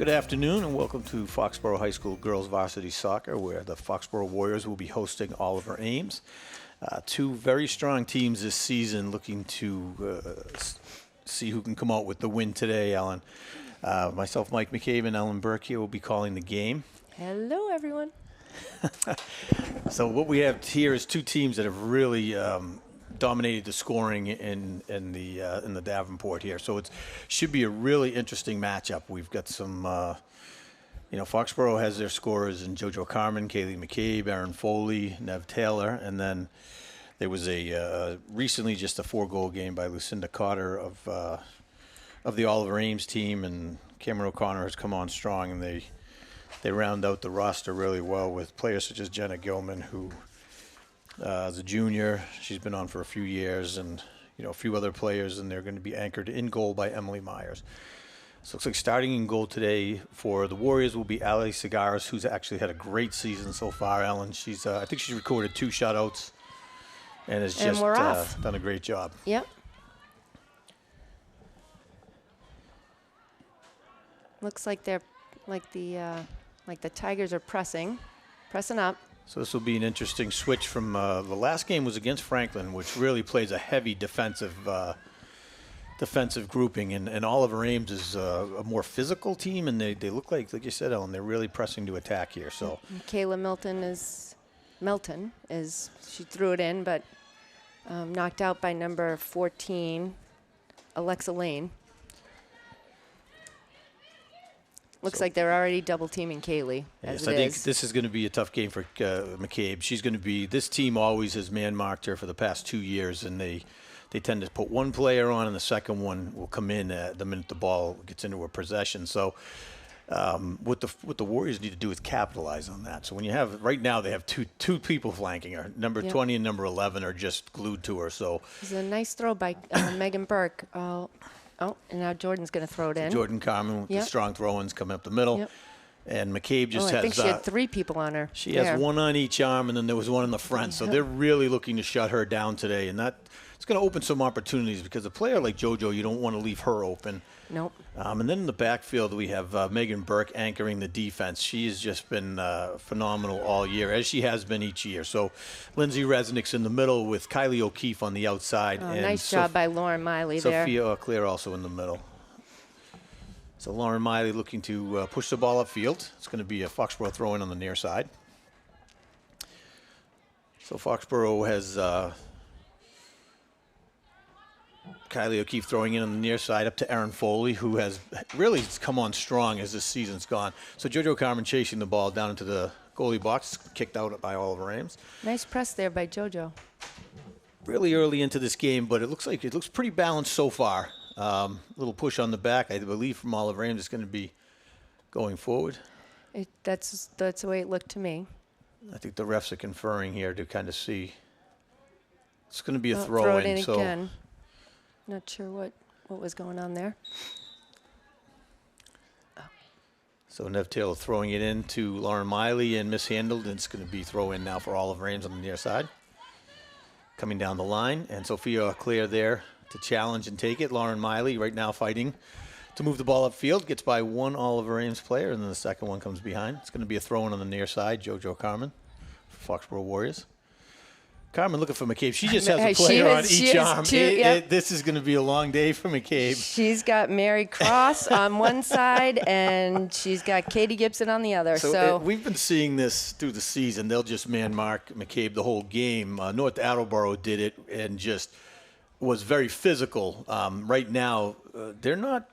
Good afternoon and welcome to Foxborough High School Girls Varsity Soccer, where the Foxborough Warriors will be hosting Oliver Ames. Two very strong teams this season looking to see who can come out with the win today, Ellen. Myself, Mike McCabe, and Ellen Burke here will be calling the game. Hello, everyone. So what we have here is two teams that have really dominated the scoring in the Davenport here. So it should be a really interesting matchup. We've got some, Foxborough has their scorers in JoJo Carmen, Kayla McCabe, Aaron Foley, Nev Taylor, and then there was recently just a 4-goal game by Lucinda Cotter of the Oliver Ames team, and Cameron O'Connor has come on strong, and they round out the roster really well with players such as Jenna Gilman, who is a junior. She's been on for a few years, and a few other players, and they're going to be anchored in goal by Emily Myers. So it looks like starting in goal today for the Warriors will be Ali Segaris, who's actually had a great season so far, Ellen. She's I think she's recorded 2 shutouts and has just done a great job. Yep. Looks like they're like the Tigers are pressing up. So this will be an interesting switch from the last game was against Franklin, which really plays a heavy defensive grouping, and Oliver Ames is a more physical team, and they look like you said, Ellen, they're really pressing to attack here. So Kayla Milton she threw it in, but knocked out by number 14, Alexa Lane. Looks like they're already double-teaming Kaylee. Yes, I think this is going to be a tough game for McCabe. She's going to be – this team always has man-marked her for the past 2 years, and they tend to put one player on, and the second one will come in the minute the ball gets into her possession. So what the Warriors need to do is capitalize on that. So when you have – right now they have two people flanking her. Number 20 and number 11 are just glued to her. So it's a nice throw by Megan Burke. Oh, and now Jordan's going to throw it in. Jordan Carmen with the strong throw-ins coming up the middle. Yep. And McCabe just has... I think she had 3 people on her. She has one on each arm, and then there was one in the front. So they're really looking to shut her down today. And it's going to open some opportunities, because a player like JoJo, you don't want to leave her open. Nope. And then in the backfield, we have Megan Burke anchoring the defense. She has just been phenomenal all year, as she has been each year. So Lindsay Resnick's in the middle with Kylie O'Keefe on the outside. And nice job by Lauren Miley there. Sophia Auclair also in the middle. So Lauren Miley looking to push the ball upfield. It's going to be a Foxborough throw-in on the near side. So Foxborough has Kylie O'Keefe throwing in on the near side up to Aaron Foley, who has really come on strong as this season's gone. So JoJo Carmen chasing the ball down into the goalie box, kicked out by Oliver Ames. Nice press there by JoJo. Really early into this game, but it looks pretty balanced so far. Little push on the back, I believe, from Oliver Ames is going to be going forward. That's the way it looked to me. I think the refs are conferring here to kind of see. It's going to be a throw-in. Again. Not sure what was going on there. So Nev Taylor throwing it in to Lauren Miley and mishandled, and it's going to be throw-in now for Oliver Ames on the near side. Coming down the line, and Sophia Auclair there to challenge and take it. Lauren Miley right now fighting to move the ball upfield. Gets by one Oliver Ames player, and then the second one comes behind. It's going to be a throw-in on the near side. JoJo Carmen for Foxborough Warriors. Carmen looking for McCabe. She just has a player on each arm. This is going to be a long day for McCabe. She's got Mary Cross on one side, and she's got Katie Gibson on the other. So we've been seeing this through the season. They'll just man-mark McCabe the whole game. North Attleboro did it and just was very physical. Right now, they're not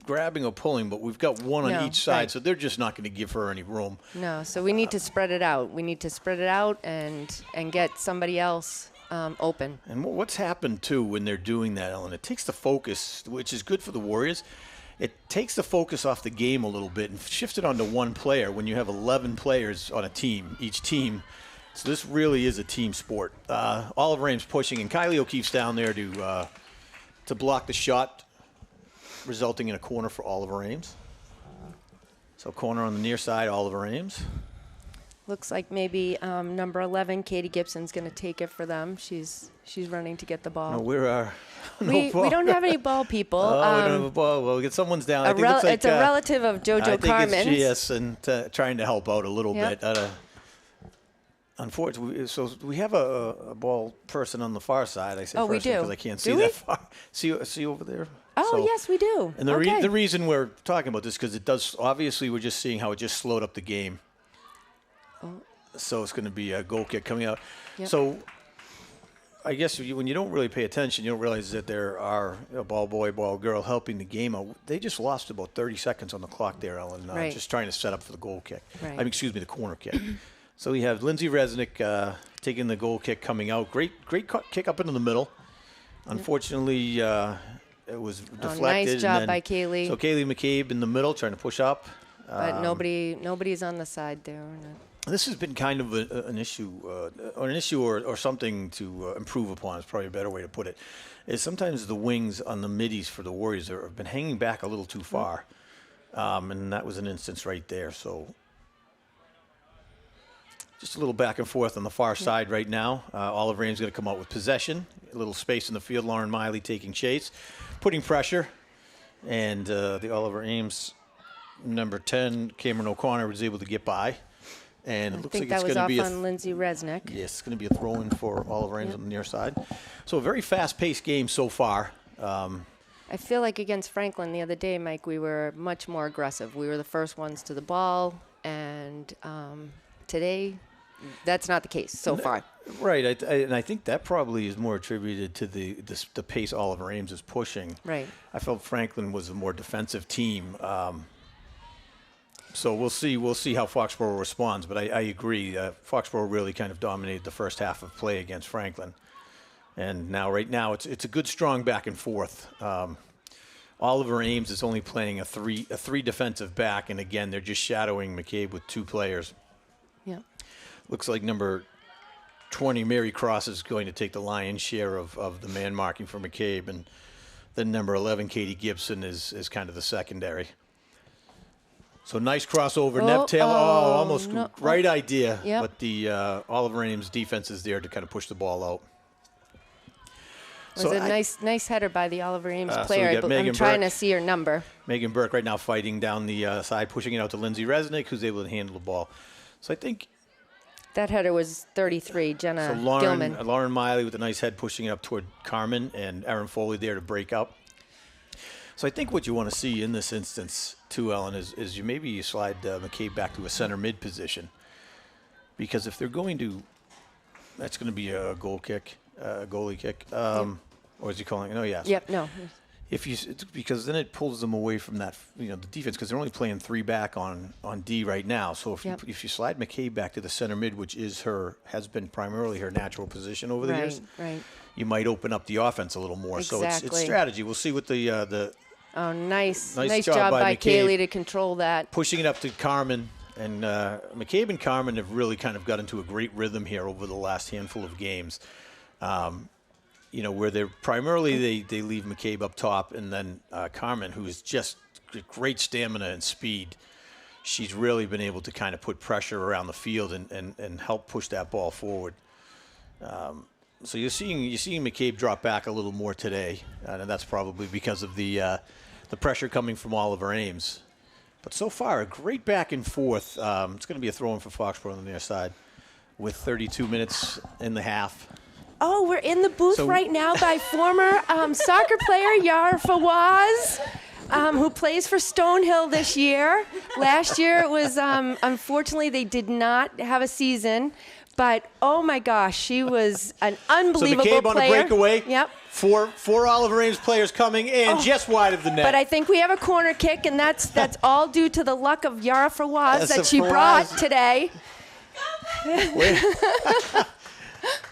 grabbing or pulling, but we've got one on each side, so they're just not going to give her any room. No, so we need to spread it out. We need to spread it out and get somebody else open. And what's happened, too, when they're doing that, Ellen, it takes the focus, which is good for the Warriors. It takes the focus off the game a little bit and shifts it onto one player when you have 11 players on a team, each team. So this really is a team sport. Oliver Ames pushing, and Kylie O'Keefe's down there to block the shot, resulting in a corner for Oliver Ames. So corner on the near side, Oliver Ames. Looks like maybe number 11, Katie Gibson's going to take it for them. She's running to get the ball. No, we're we don't have any ball people. Oh, we don't have a ball. Well, we get someone's down. I think it looks like, it's a relative of JoJo Carmen's. I think it's yes, and trying to help out a little Yep. bit. Unfortunately, so we have a ball person on the far side. I say we do. because I can't see Do we? that far. See over there. Oh, So- yes, we do. And Okay. the reason we're talking about this because it does. Obviously, we're just seeing how it just slowed up the game. So it's going to be a goal kick coming out. Yep. So I guess when you don't really pay attention, you don't realize that there are a ball boy, ball girl helping the game out. They just lost about 30 seconds on the clock there, Ellen, Right. just trying to set up for the goal kick. Right. I mean, excuse me, the corner kick. So we have Lindsay Resnick taking the goal kick coming out. Great kick up into the middle. Unfortunately, it was deflected. Nice job and by Kaylee. So Kaylee McCabe in the middle trying to push up. But nobody's on the side there. This has been kind of an issue, or something to improve upon. Is probably a better way to put it. Is sometimes the wings on the middies for the Warriors have been hanging back a little too far, and that was an instance right there. So just a little back and forth on the far side right now. Olive Ames going to come out with possession, a little space in the field. Lauren Miley taking chase, putting pressure, and the Oliver Ames number 10, Cameron O'Connor, was able to get by. And it looks like it's going to be on Lindsay Resnick. Yes, it's going to be a throw-in for Oliver Ames on the near side. So a very fast-paced game so far. I feel like against Franklin the other day, Mike, we were much more aggressive. We were the first ones to the ball, and today that's not the case so far. Right, and I think that probably is more attributed to the pace Oliver Ames is pushing. Right. I felt Franklin was a more defensive team. So we'll see how Foxborough responds. But I agree. Foxborough really kind of dominated the first half of play against Franklin. And right now, it's a good, strong back and forth. Oliver Ames is only playing a three defensive back. And, again, they're just shadowing McCabe with two players. Yeah. Looks like number 20, Mary Cross, is going to take the lion's share of the man marking for McCabe. And then number 11, Katie Gibson, is kind of the secondary. So nice crossover. Nev Taylor, almost no, right idea. Yep. But the Oliver Ames defense is there to kind of push the ball out. It was a nice header by the Oliver Ames so player. we got I'm Megan trying Burke. to see her number. Megan Burke right now fighting down the side, pushing it out to Lindsay Resnick, who's able to handle the ball. So I think That header was 33, Jenna so Gilman. Lauren Miley with a nice head pushing it up toward Carmen, and Erin Foley there to break up. So I think what you want to see in this instance, too, Ellen, is you slide McCabe back to a center mid position. Because if they're going to, that's going to be a goalie kick. Or is he calling it? No, yes. Yep, no. Because then it pulls them away from that, the defense, because they're only playing three back on D right now. So if you slide McCabe back to the center mid, which has been primarily her natural position over the years, Right. you might open up the offense a little more. Exactly. So it's strategy. We'll see what the Oh, nice Nice job job by by McCabe. Kaylee to control that. pushing it up to Carmen. And McCabe and Carmen have really kind of got into a great rhythm here over the last handful of games. Where they're primarily they leave McCabe up top, and then Carmen, who is just great stamina and speed, she's really been able to kind of put pressure around the field and help push that ball forward. So you're seeing McCabe drop back a little more today, and that's probably because of the pressure coming from Oliver Ames. But so far, a great back and forth. It's going to be a throw-in for Foxborough on the near side with 32 minutes in the half. Oh, we're in the booth right now by former soccer player Yara Fawaz, who plays for Stonehill this year. Last year it was, unfortunately, they did not have a season. But, oh, my gosh, she was an unbelievable player. So McCabe player. on a breakaway. Yep. Four Oliver Ames players coming in just wide of the net. But I think we have a corner kick, and that's all due to the luck of Yara Fawaz that she brought today.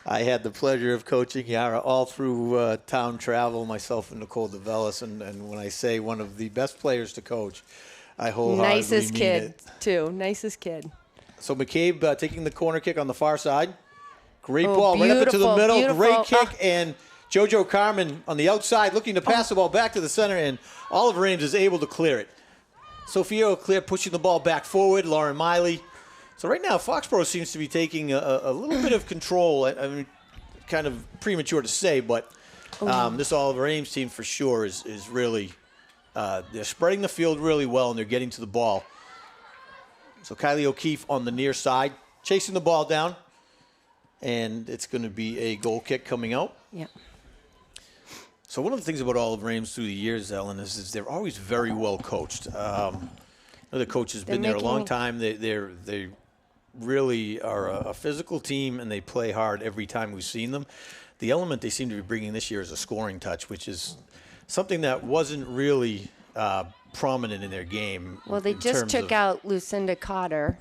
I had the pleasure of coaching Yara all through town travel, myself and Nicole DeVellis, and when I say one of the best players to coach, I wholeheartedly Nicest mean kid, it. too. Nicest kid. So McCabe taking the corner kick on the far side. Great ball right up into the middle. Beautiful. Great kick. And JoJo Carmen on the outside looking to pass the ball back to the center, and Oliver Ames is able to clear it. Sophia O'Clair pushing the ball back forward. Lauren Miley So right now, Foxborough seems to be taking a little bit of control. I mean, kind of premature to say, but this Oliver Ames team for sure is really they're spreading the field really well, and they're getting to the ball. So Kylie O'Keefe on the near side, chasing the ball down, and it's going to be a goal kick coming out. Yep. So one of the things about Oliver Ames through the years, Ellen, is they're always very well coached. The coach has been there a long time. They really are a physical team, and they play hard every time we've seen them. The element they seem to be bringing this year is a scoring touch, which is something that wasn't really prominent in their game. Well, they just took out Lucinda Cotter,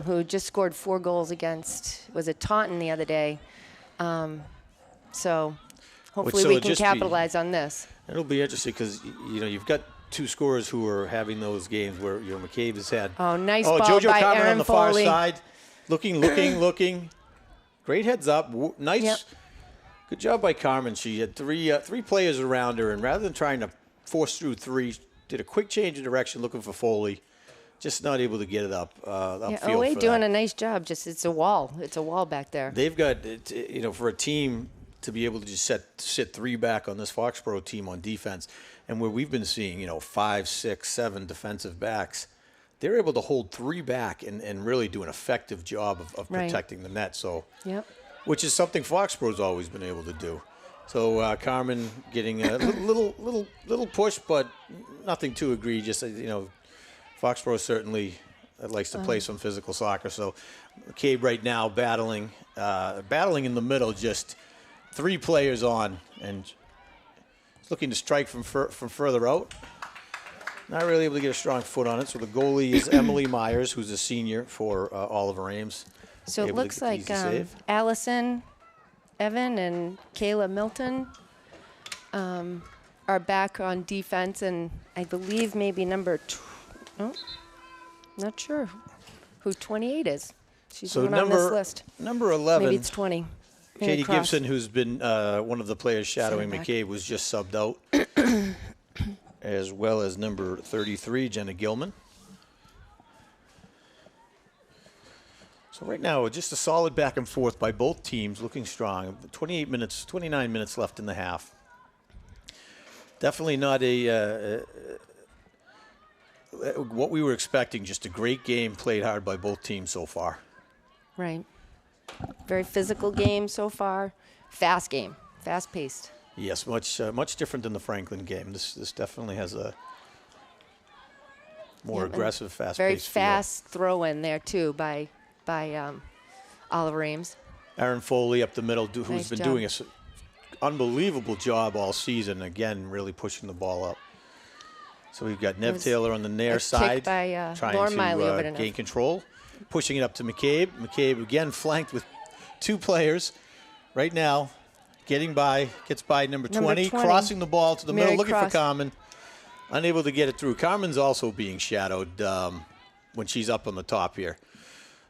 who just scored 4 goals against, was it Taunton the other day? So hopefully we can capitalize on this. It'll be interesting because, you've got 2 scorers who are having those games where, McCabe has had. Oh, nice ball JoJo by Carmen Aaron on the Foley. far side. Looking. Great heads up. Nice. Yep. Good job by Carmen. She had three players around her, and rather than trying to force through 3, did a quick change of direction looking for Foley. Just not able to get it up. OA doing a nice job. Just it's a wall. It's a wall back there. They've got, for a team to be able to just sit 3 back on this Foxborough team on defense, and where we've been seeing, 5, 6, 7 defensive backs, they're able to hold 3 back and really do an effective job of protecting the net. So, which is something Foxborough's always been able to do. So Carmen getting a little push, but nothing too egregious. Foxborough certainly likes to play some physical soccer. So McCabe right now battling in the middle, just 3 players on, and looking to strike from further out. Not really able to get a strong foot on it. So the goalie is Emily Myers, who's a senior for Oliver Ames. So it looks like Allison, Evan, and Kayla Milton are back on defense, and I believe maybe not sure who 28 is. She's not on this list. Number 11. Maybe it's 20. Katie Gibson, who's been one of the players shadowing McCabe, was just subbed out, as well as number 33, Jenna Gilman. So right now, just a solid back and forth by both teams, looking strong. 29 minutes left in the half. Definitely not what we were expecting, just a great game played hard by both teams so far. Right. Very physical game so far. Fast game. Fast-paced. Yes, much different than the Franklin game. This definitely has a more aggressive, fast-paced very fast throw-in there, too, by Oliver Ames. Aaron Foley up the middle, who's Nice been job. doing an unbelievable job all season. Again, really pushing the ball up. So we've got Nev Taylor on the near side, kick by, trying Lauren Miley over to to gain Nev. control, pushing it up to McCabe. McCabe again flanked with 2 players. Right now, gets by number 20, crossing the ball to the middle, looking for Carmen. Unable to get it through. Carmen's also being shadowed when she's up on the top here.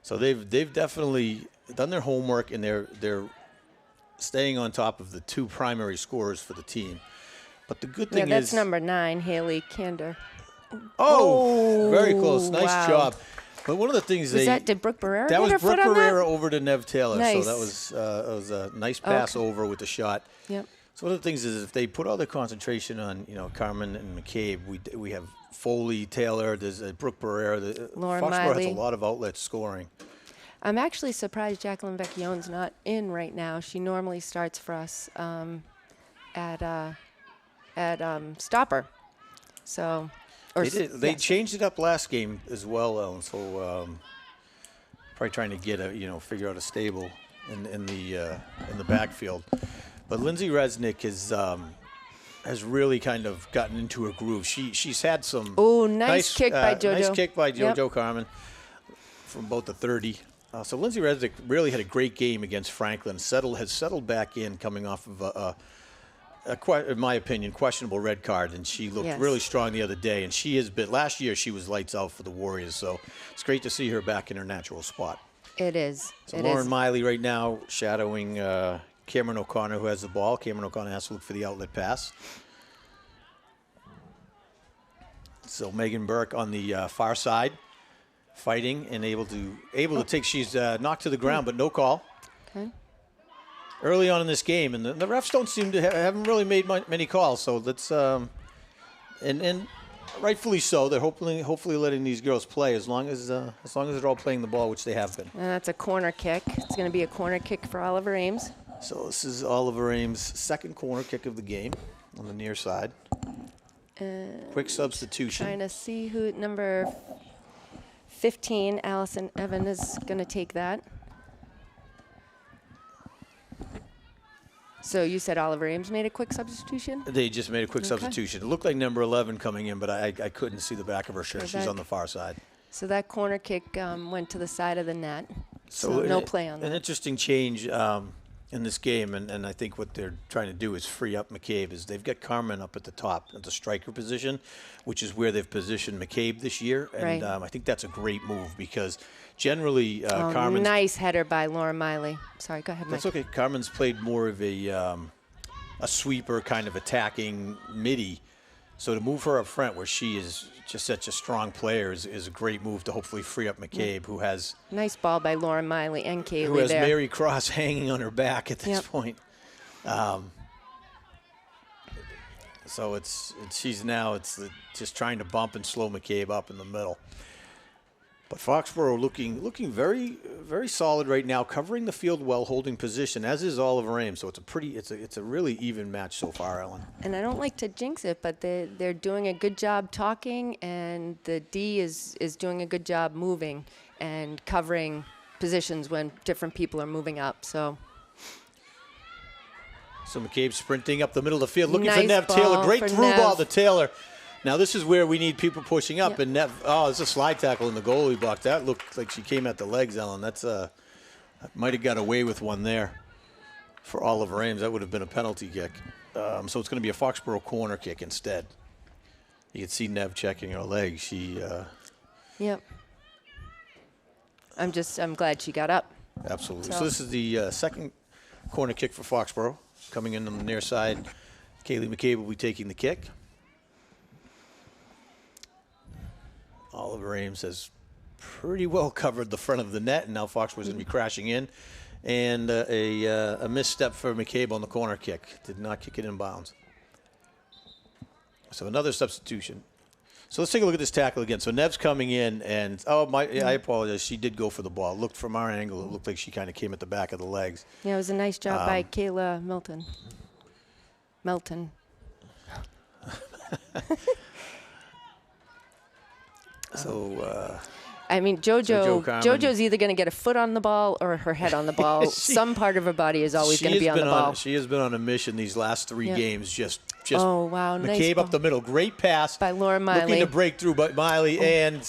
So they've definitely done their homework, and they're staying on top of the 2 primary scorers for the team. But the good thing is that's number 9, Haley Kander. Oh, very close. Nice job. But one of the things did Brooke Barrera that get was her Brooke foot on Barrera that? over to Nev Taylor. Nice. So that was a nice pass over with the shot. Yep. So one of the things is if they put all their concentration on Carmen and McCabe, we have Foley, Taylor, there's Brooke Barrera. Lauren Foxborough Miley. has a lot of outlets scoring. I'm actually surprised Jacqueline Vecchione's not in right now. She normally starts for us at Stopper. So, They changed it up last game as well, Ellen. So probably trying to get figure out a stable in the backfield. But Lindsay Resnick has really kind of gotten into a groove. She's had some nice kick by JoJo. Nice kick by JoJo Carmen from about the 30. So Lindsay Resnick really had a great game against Franklin. Has settled back in, coming off of in my opinion, questionable red card, and she looked really strong the other day. And she has been last year. She was lights out for the Warriors, so it's great to see her back in her natural spot. It is. So Lauren Miley right now shadowing Cameron O'Connor, who has the ball. Cameron O'Connor has to look for the outlet pass. So Megan Burke on the far side. fighting and able to take. She's knocked to the ground, but no call. Okay. Early on in this game, and the refs don't seem to haven't really made many calls. So let's and rightfully so. They're hopefully letting these girls play as long as they're all playing the ball, which they have been. And that's a corner kick. It's going to be a corner kick for Oliver Ames. So this is Oliver Ames' second corner kick of the game on the near side. Quick substitution. Trying to see who number 15, Allison Evan, is going to take that. So you said Oliver Ames made a quick substitution? They just made a quick substitution. It looked like number 11 coming in, but I couldn't see the back of her shirt. So she's on the far side. So that corner kick went to the side of the net. So no play on that. An interesting change in this game, and I think what they're trying to do is free up McCabe. Is they've got Carmen up at the top at the striker position, which is where they've positioned McCabe this year. And I think that's a great move because generally Carmen's... Nice header by Laura Miley. Sorry, go ahead, Mike. That's okay. Carmen's played more of a sweeper kind of attacking midi. So to move her up front where she is just such a strong player is a great move to hopefully free up McCabe, who has... Nice ball by Laura Miley and Kayla who has there. Mary Cross hanging on her back at this point. So she's just trying to bump and slow McCabe up in the middle. But Foxborough looking very, very solid right now, covering the field well, holding position, as is Oliver Ames. So it's a really even match so far, Ellen. And I don't like to jinx it, but they're doing a good job talking, and the D is doing a good job moving and covering positions when different people are moving up. So McCabe sprinting up the middle of the field, looking for Nice Nev ball Taylor. Great for through Nev. ball to Taylor. Now this is where we need people pushing up, and Nev. Oh, it's a slide tackle in the goalie block. That looked like she came at the legs, Ellen. That's might have got away with one there for Oliver Ames. That would have been a penalty kick. So it's going to be a Foxborough corner kick instead. You can see Nev checking her legs. She. Yep. I'm glad she got up. Absolutely. So this is the second corner kick for Foxborough. Coming in on the near side, Kayla McCabe will be taking the kick. Oliver Ames has pretty well covered the front of the net, and now Foxborough's going to be crashing in. And a misstep for McCabe on the corner kick. Did not kick it in bounds. So another substitution. So let's take a look at this tackle again. So Nev's coming in, and I apologize. She did go for the ball. Looked from our angle, it looked like she kind of came at the back of the legs. Yeah, it was a nice job by Kayla Milton. So, I mean, JoJo's either going to get a foot on the ball or her head on the ball. Some part of her body is always going to be on the ball. She has been on a mission these last three games. Just oh, wow. McCabe nice up the middle. Great pass. By Laura Miley. Looking to break through, but Miley and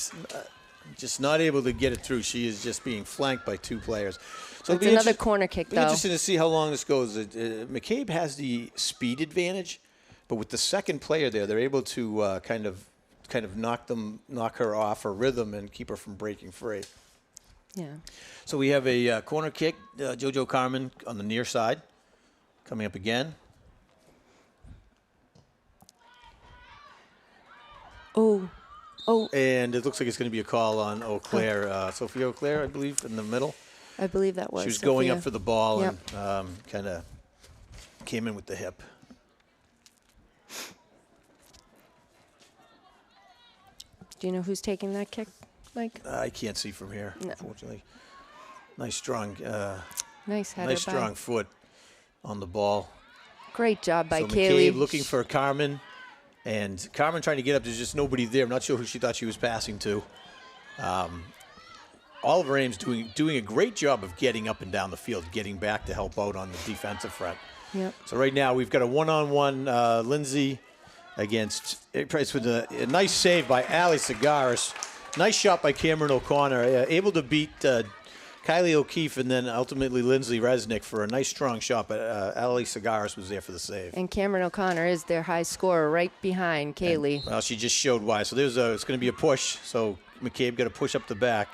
just not able to get it through. She is just being flanked by two players. So it's another corner kick, though. Interesting to see how long this goes. McCabe has the speed advantage, but with the second player there, they're able to kind of knock her off her rhythm and keep her from breaking free. Yeah. So we have a corner kick. JoJo Carmen on the near side, coming up again. Oh. And it looks like it's going to be a call on Auclair. Sophia Auclair, I believe, in the middle. I believe that was. She was going up for the ball Yep. and kind of came in with the hip. Do you know who's taking that kick, Mike? I can't see from here, unfortunately. Nice strong, nice header. nice strong foot on the ball. Great job by so Kaylee. McCabe looking for Carmen, and Carmen trying to get up. There's just nobody there. I'm not sure who she thought she was passing to. Oliver Ames doing a great job of getting up and down the field, getting back to help out on the defensive front. Yep. So right now we've got a one-on-one Lindsay against Price with a nice save by Ali Sagaris. Nice shot by Cameron O'Connor, able to beat Kylie O'Keefe and then ultimately Lindsay Resnick for a nice strong shot, but Ali Sagaris was there for the save. And Cameron O'Connor is their high scorer right behind Kaylee. And, well, she just showed why. So it's going to be a push. So McCabe got to push up the back.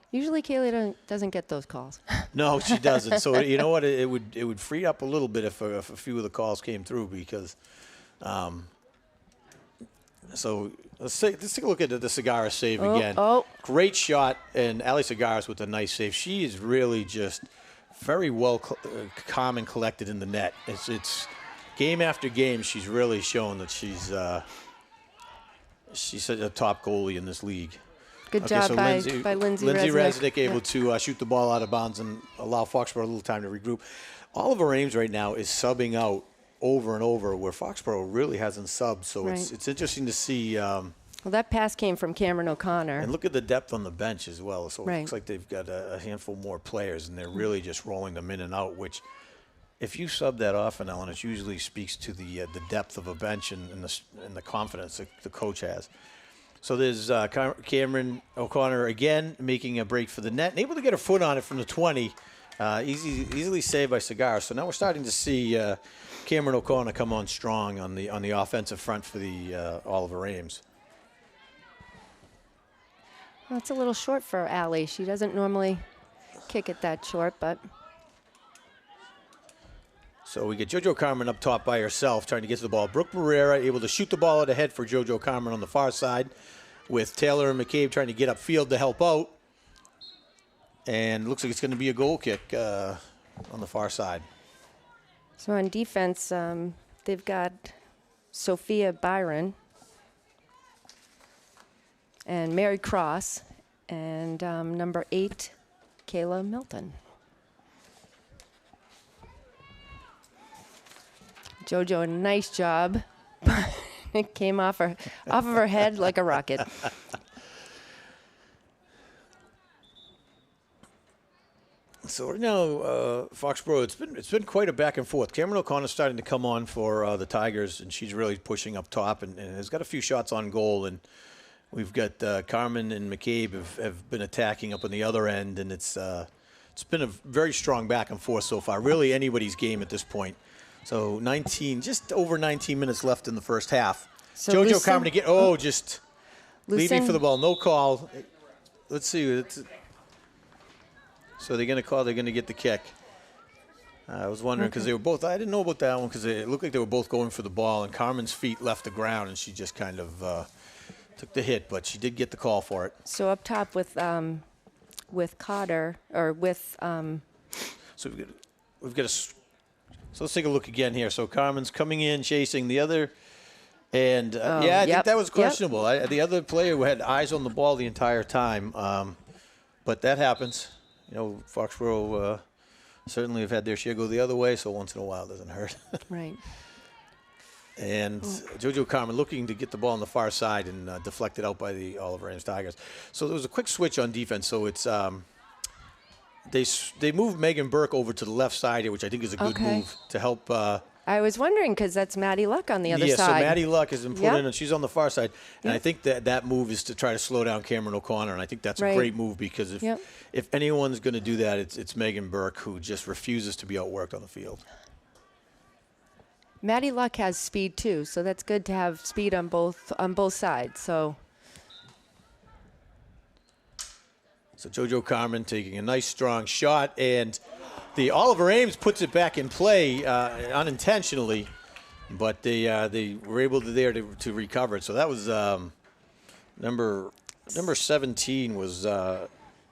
Usually Kaylee doesn't get those calls. No, she doesn't. So you know what? It would free up a little bit if a few of the calls came through because, so Let's take a look at the Segarra save again. Oh. Great shot, and Ali Segarra's with a nice save. She is really just very well calm and collected in the net. It's game after game, she's really shown that she's a top goalie in this league. Good job by Lindsay Resnick able to shoot the ball out of bounds and allow Foxborough a little time to regroup. Oliver Ames right now is subbing out over and over, where Foxborough really hasn't subbed. So it's interesting to see. Well, that pass came from Cameron O'Connor. And look at the depth on the bench as well. So it looks like they've got a handful more players, and they're really just rolling them in and out, which if you sub that often, Ellen, it usually speaks to the depth of a bench and the confidence that the coach has. So there's Cameron O'Connor again making a break for the net and able to get her foot on it from the 20. Easily saved by Segarra. So now we're starting to see Cameron O'Connor come on strong on the offensive front for the Oliver Ames. Well, it's a little short for Allie. She doesn't normally kick it that short, but. So we get JoJo Carmen up top by herself trying to get to the ball. Brooke Barrera able to shoot the ball out ahead for JoJo Carmen on the far side, with Taylor and McCabe trying to get upfield to help out. And looks like it's going to be a goal kick on the far side. So on defense, they've got Sophia Byron and Mary Cross and number 8, Kayla Milton. JoJo, a nice job. It came off of her head like a rocket. So right now, Foxborough, it's been quite a back and forth. Cameron O'Connor's starting to come on for the Tigers, and she's really pushing up top and has got a few shots on goal. And we've got Carmen and McCabe have been attacking up on the other end, and it's been a very strong back and forth so far. Really anybody's game at this point. So just over 19 minutes left in the first half. So JoJo Carmen to just leaving for the ball. No call. Let's see. So they're going to get the kick. I was wondering because they were both, I didn't know about that one because it looked like they were both going for the ball, and Carmen's feet left the ground and she just kind of took the hit, but she did get the call for it. So up top with Cotter, or with... So we've got a... So let's take a look again here. So Carmen's coming in, chasing the other, and I think that was questionable. The other player had eyes on the ball the entire time, but that happens. You know, Foxborough certainly have had their share go the other way, so once in a while it doesn't hurt. Right. And JoJo Carmen looking to get the ball on the far side and deflected out by the Oliver Ames Tigers. So there was a quick switch on defense. So it's they moved Megan Burke over to the left side here, which I think is a good move to help. I was wondering because that's Maddie Luck on the other side. Yeah, so Maddie Luck has been put in, and she's on the far side. And I think that move is to try to slow down Cameron O'Connor, and I think that's a great move because if anyone's going to do that, it's Megan Burke, who just refuses to be outworked on the field. Maddie Luck has speed too, so that's good to have speed on both sides. So JoJo Carmen taking a nice strong shot, and the Oliver Ames puts it back in play unintentionally, but they were able to recover it. So that was number 17 was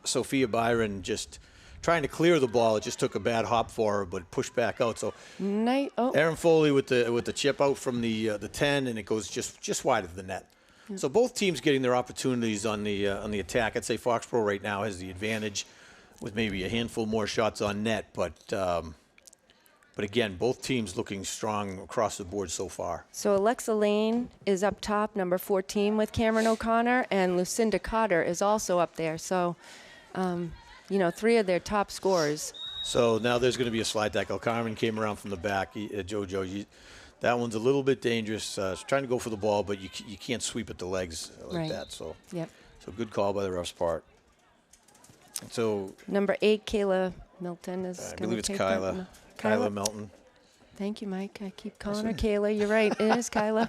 Sophia Byron just trying to clear the ball. It just took a bad hop for her, but pushed back out. So Erin Foley with the chip out from the 10, and it goes just wide of the net. Yep. So both teams getting their opportunities on the attack. I'd say Foxborough right now has the advantage with maybe a handful more shots on net, but again, both teams looking strong across the board so far. So Alexa Lane is up top, number 14 with Cameron O'Connor, and Lucinda Cotter is also up there. So, 3 of their top scorers. So now there's going to be a slide tackle. Carmen came around from the back. JoJo, that one's a little bit dangerous. Trying to go for the ball, but you can't sweep at the legs like that. So, so good call by the ref's part. So number 8, Kayla Milton is. I believe it's Kayla Milton. Thank you, Mike. I keep calling her Kayla. You're right. It is Kayla.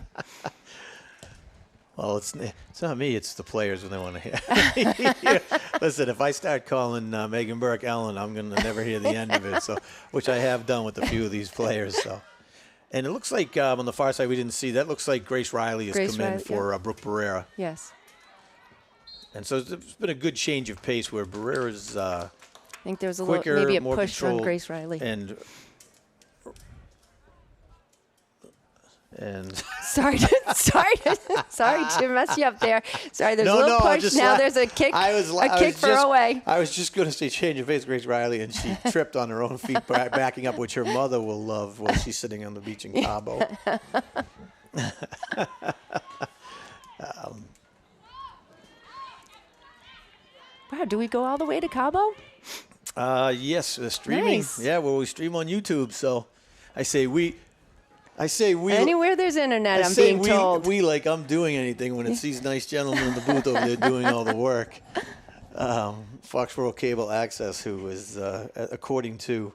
Well, it's not me. It's the players when they want to hear. Listen, if I start calling Megan Burke Ellen, I'm going to never hear the end of it. So, which I have done with a few of these players. So, And it looks like on the far side we didn't see. That looks like Grace Riley has come in for Brooke Barrera. Yes. And so it's been a good change of pace where Barrera's I think there was a quicker, little, maybe a more push control, on Grace Riley. And sorry to mess you up there. Sorry, there's a little push. Now there's a kick. Away. I was just going to say change of pace, Grace Riley, and she tripped on her own feet, backing up, which her mother will love while she's sitting on the beach in Cabo. Wow, do we go all the way to Cabo? Yes, streaming. Nice. Yeah, well, we stream on YouTube, so I say we. Anywhere there's internet, I'm being told. We like I'm doing anything when it's these nice gentlemen in the booth over there doing all the work. Foxboro Cable Access, who is, according to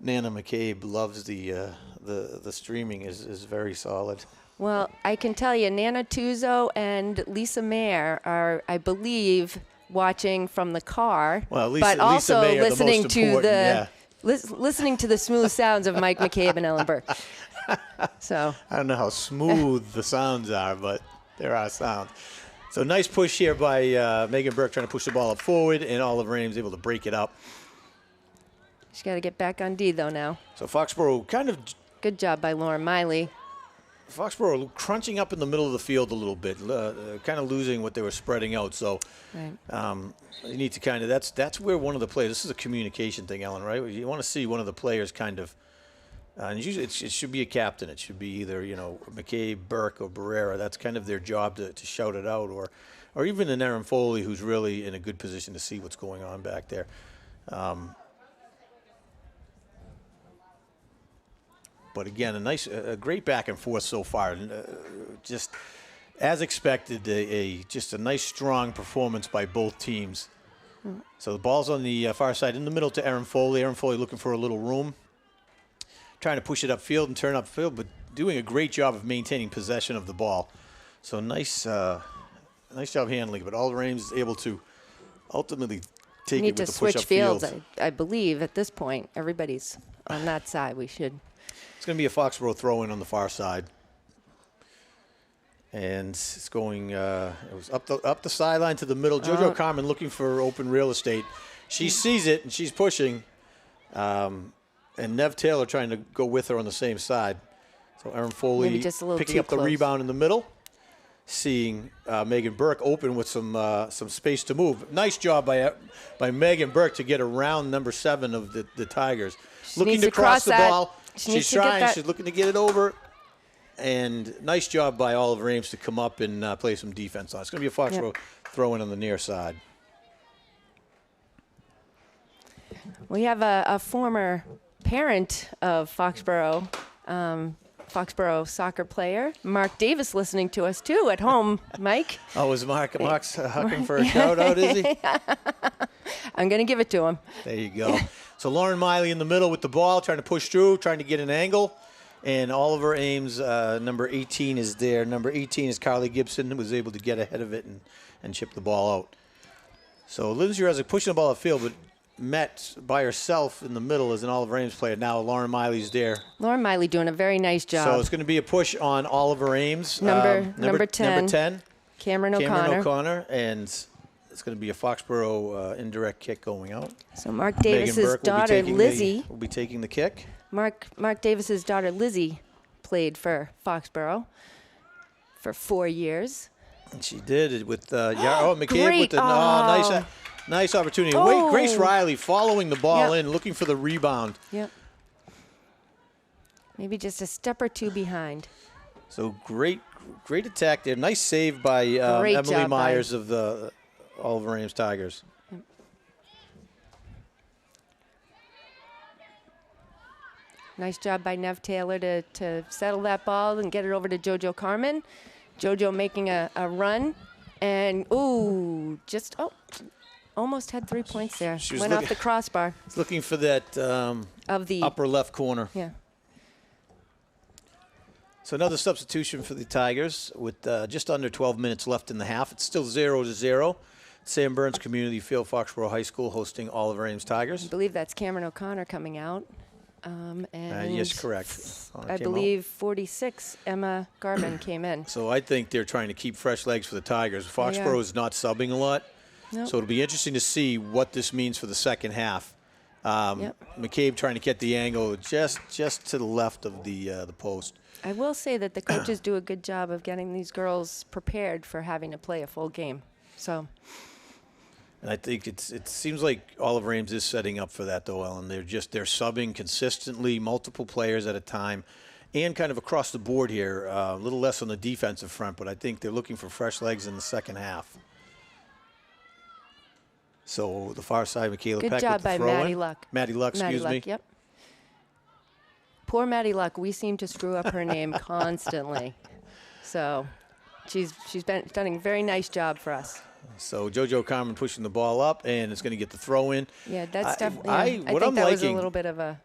Nana McCabe, loves the streaming is very solid. Well, I can tell you, Nana Tuzo and Lisa Mayer are, I believe, watching from the car, but also listening to listening to the smooth sounds of Mike McCabe and Ellen Burke. So I don't know how smooth the sounds are, but there are sounds. So nice push here by Megan Burke trying to push the ball up forward, and Oliver Ames able to break it up. She's got to get back on D, though, now. So Foxborough kind of... Good job by Lauren Miley. Foxborough crunching up in the middle of the field a little bit, kind of losing what they were spreading out. So you need to kind of... That's where one of the players... This is a communication thing, Ellen, right? You want to see one of the players kind of... and usually it should be a captain. It should be either, McCabe, Burke, or Barrera. That's kind of their job to shout it out, or even an Aaron Foley, who's really in a good position to see what's going on back there. But again, a great back and forth so far. Just as expected, just a nice strong performance by both teams. So the ball's on the far side in the middle to Aaron Foley. Aaron Foley looking for a little room, trying to push it upfield and turn upfield, but doing a great job of maintaining possession of the ball. So nice job handling it. But Oliver Ames is able to ultimately take it with the push switch fields, I believe, at this point. Everybody's on that side. We should. It's going to be a Foxborough throw-in on the far side. And it's going, it was up the sideline to the middle. JoJo Carmen looking for open real estate. She sees it, and she's pushing. And Nev Taylor trying to go with her on the same side. So Aaron Foley picking up the rebound in the middle, seeing Megan Burke open with some space to move. Nice job by Megan Burke to get around number 7 of the Tigers. Looking to cross the ball. She's trying. She's looking to get it over. And nice job by Oliver Ames to come up and play some defense on it. It's going to be a Foxborough throw-in on the near side. We have a former parent of Foxborough, Foxborough soccer player, Mark Davis, listening to us too at home. Mike? Oh, is Mark's hucking for a shout-out, is he? I'm going to give it to him. There you go. So Lauren Miley in the middle with the ball, trying to push through, trying to get an angle. And Oliver Ames, number 18, is there. Number 18 is Carly Gibson, who was able to get ahead of it and chip the ball out. So Lindsay Resnick pushing the ball upfield, but met by herself in the middle as an Oliver Ames player. Now Lauren Miley's there. Lauren Miley doing a very nice job. So it's going to be a push on Oliver Ames. Number 10. Number 10. Cameron O'Connor. And it's going to be a Foxborough indirect kick going out. So Mark Davis's daughter, Lizzie. will be taking the kick. Mark Davis's daughter, Lizzie, played for Foxborough for 4 years. And she did it with McCabe with the nice opportunity. Oh. Grace Riley following the ball in, looking for the rebound. Yep. Maybe just a step or two behind. So great attack there. Nice save by Emily Myers of the Oliver Ames Tigers. Yep. Nice job by Nev Taylor to settle that ball and get it over to JoJo Carmen. JoJo making a run. And, almost had 3 points there. Went off the crossbar. Looking for that of the upper left corner. Yeah. So another substitution for the Tigers with just under 12 minutes left in the half. It's still 0-0. Sam Burns Community Field, Foxborough High School hosting Oliver Ames Tigers. I believe that's Cameron O'Connor coming out. And yes, correct. I believe 46, Emma Garvin came in. So I think they're trying to keep fresh legs for the Tigers. Foxborough is not subbing a lot. Nope. So it'll be interesting to see what this means for the second half. McCabe trying to get the angle just to the left of the post. I will say that the coaches do a good job of getting these girls prepared for having to play a full game. So. And I think it seems like Oliver Ames is setting up for that, though, Ellen. They're subbing consistently, multiple players at a time, and kind of across the board here. A little less on the defensive front, but I think they're looking for fresh legs in the second half. So the far side, Michaela Peck. Good job by Maddie Luck. Maddie Luck, excuse me. Yep. Poor Maddie Luck. We seem to screw up her name constantly. So she's been done a very nice job for us. So JoJo Carmen pushing the ball up, and it's going to get the throw in. Yeah, that's definitely. I think that was a little bit of a.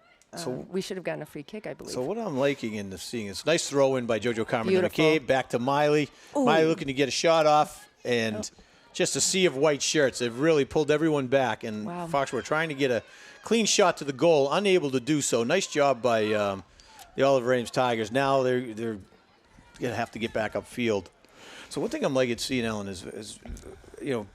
We should have gotten a free kick, I believe. So what I'm liking in the seeing is nice throw in by JoJo Carmen to Beautiful. McCabe, back to Miley. Ooh. Miley looking to get a shot off, and just a sea of white shirts. They've really pulled everyone back, and Foxborough trying to get a clean shot to the goal, unable to do so. Nice job by the Oliver Ames Tigers. Now they're going to have to get back upfield. So one thing I'm liking seeing, Ellen, is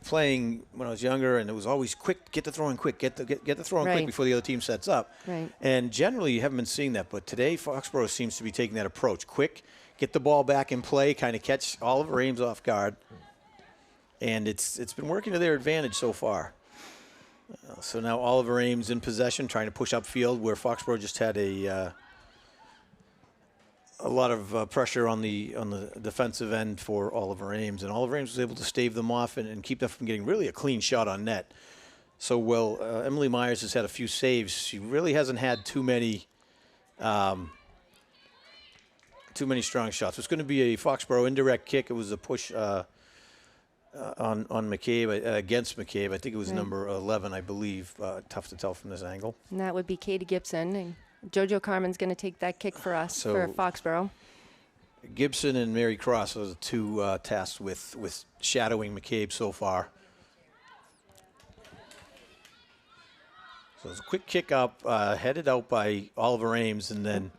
playing when I was younger, and it was always quick, get the throw in quick, get the throw in quick before the other team sets up. Right. And generally you haven't been seeing that, but today Foxborough seems to be taking that approach. Quick, get the ball back in play, kind of catch Oliver Ames off guard. And it's been working to their advantage so far. So now Oliver Ames in possession, trying to push upfield, where Foxborough just had a lot of pressure on the defensive end for Oliver Ames, and Oliver Ames was able to stave them off and keep them from getting really a clean shot on net. So Emily Myers has had a few saves. She really hasn't had too many strong shots. It's going to be a Foxborough indirect kick. It was a push on McCabe against McCabe. I think it was number 11, I believe. Tough to tell from this angle. And that would be Katie Gibson. And JoJo Carmen's going to take that kick for us, for Foxborough. Gibson and Mary Cross are the two tasked with shadowing McCabe so far. So it's a quick kick up, headed out by Oliver Ames, and then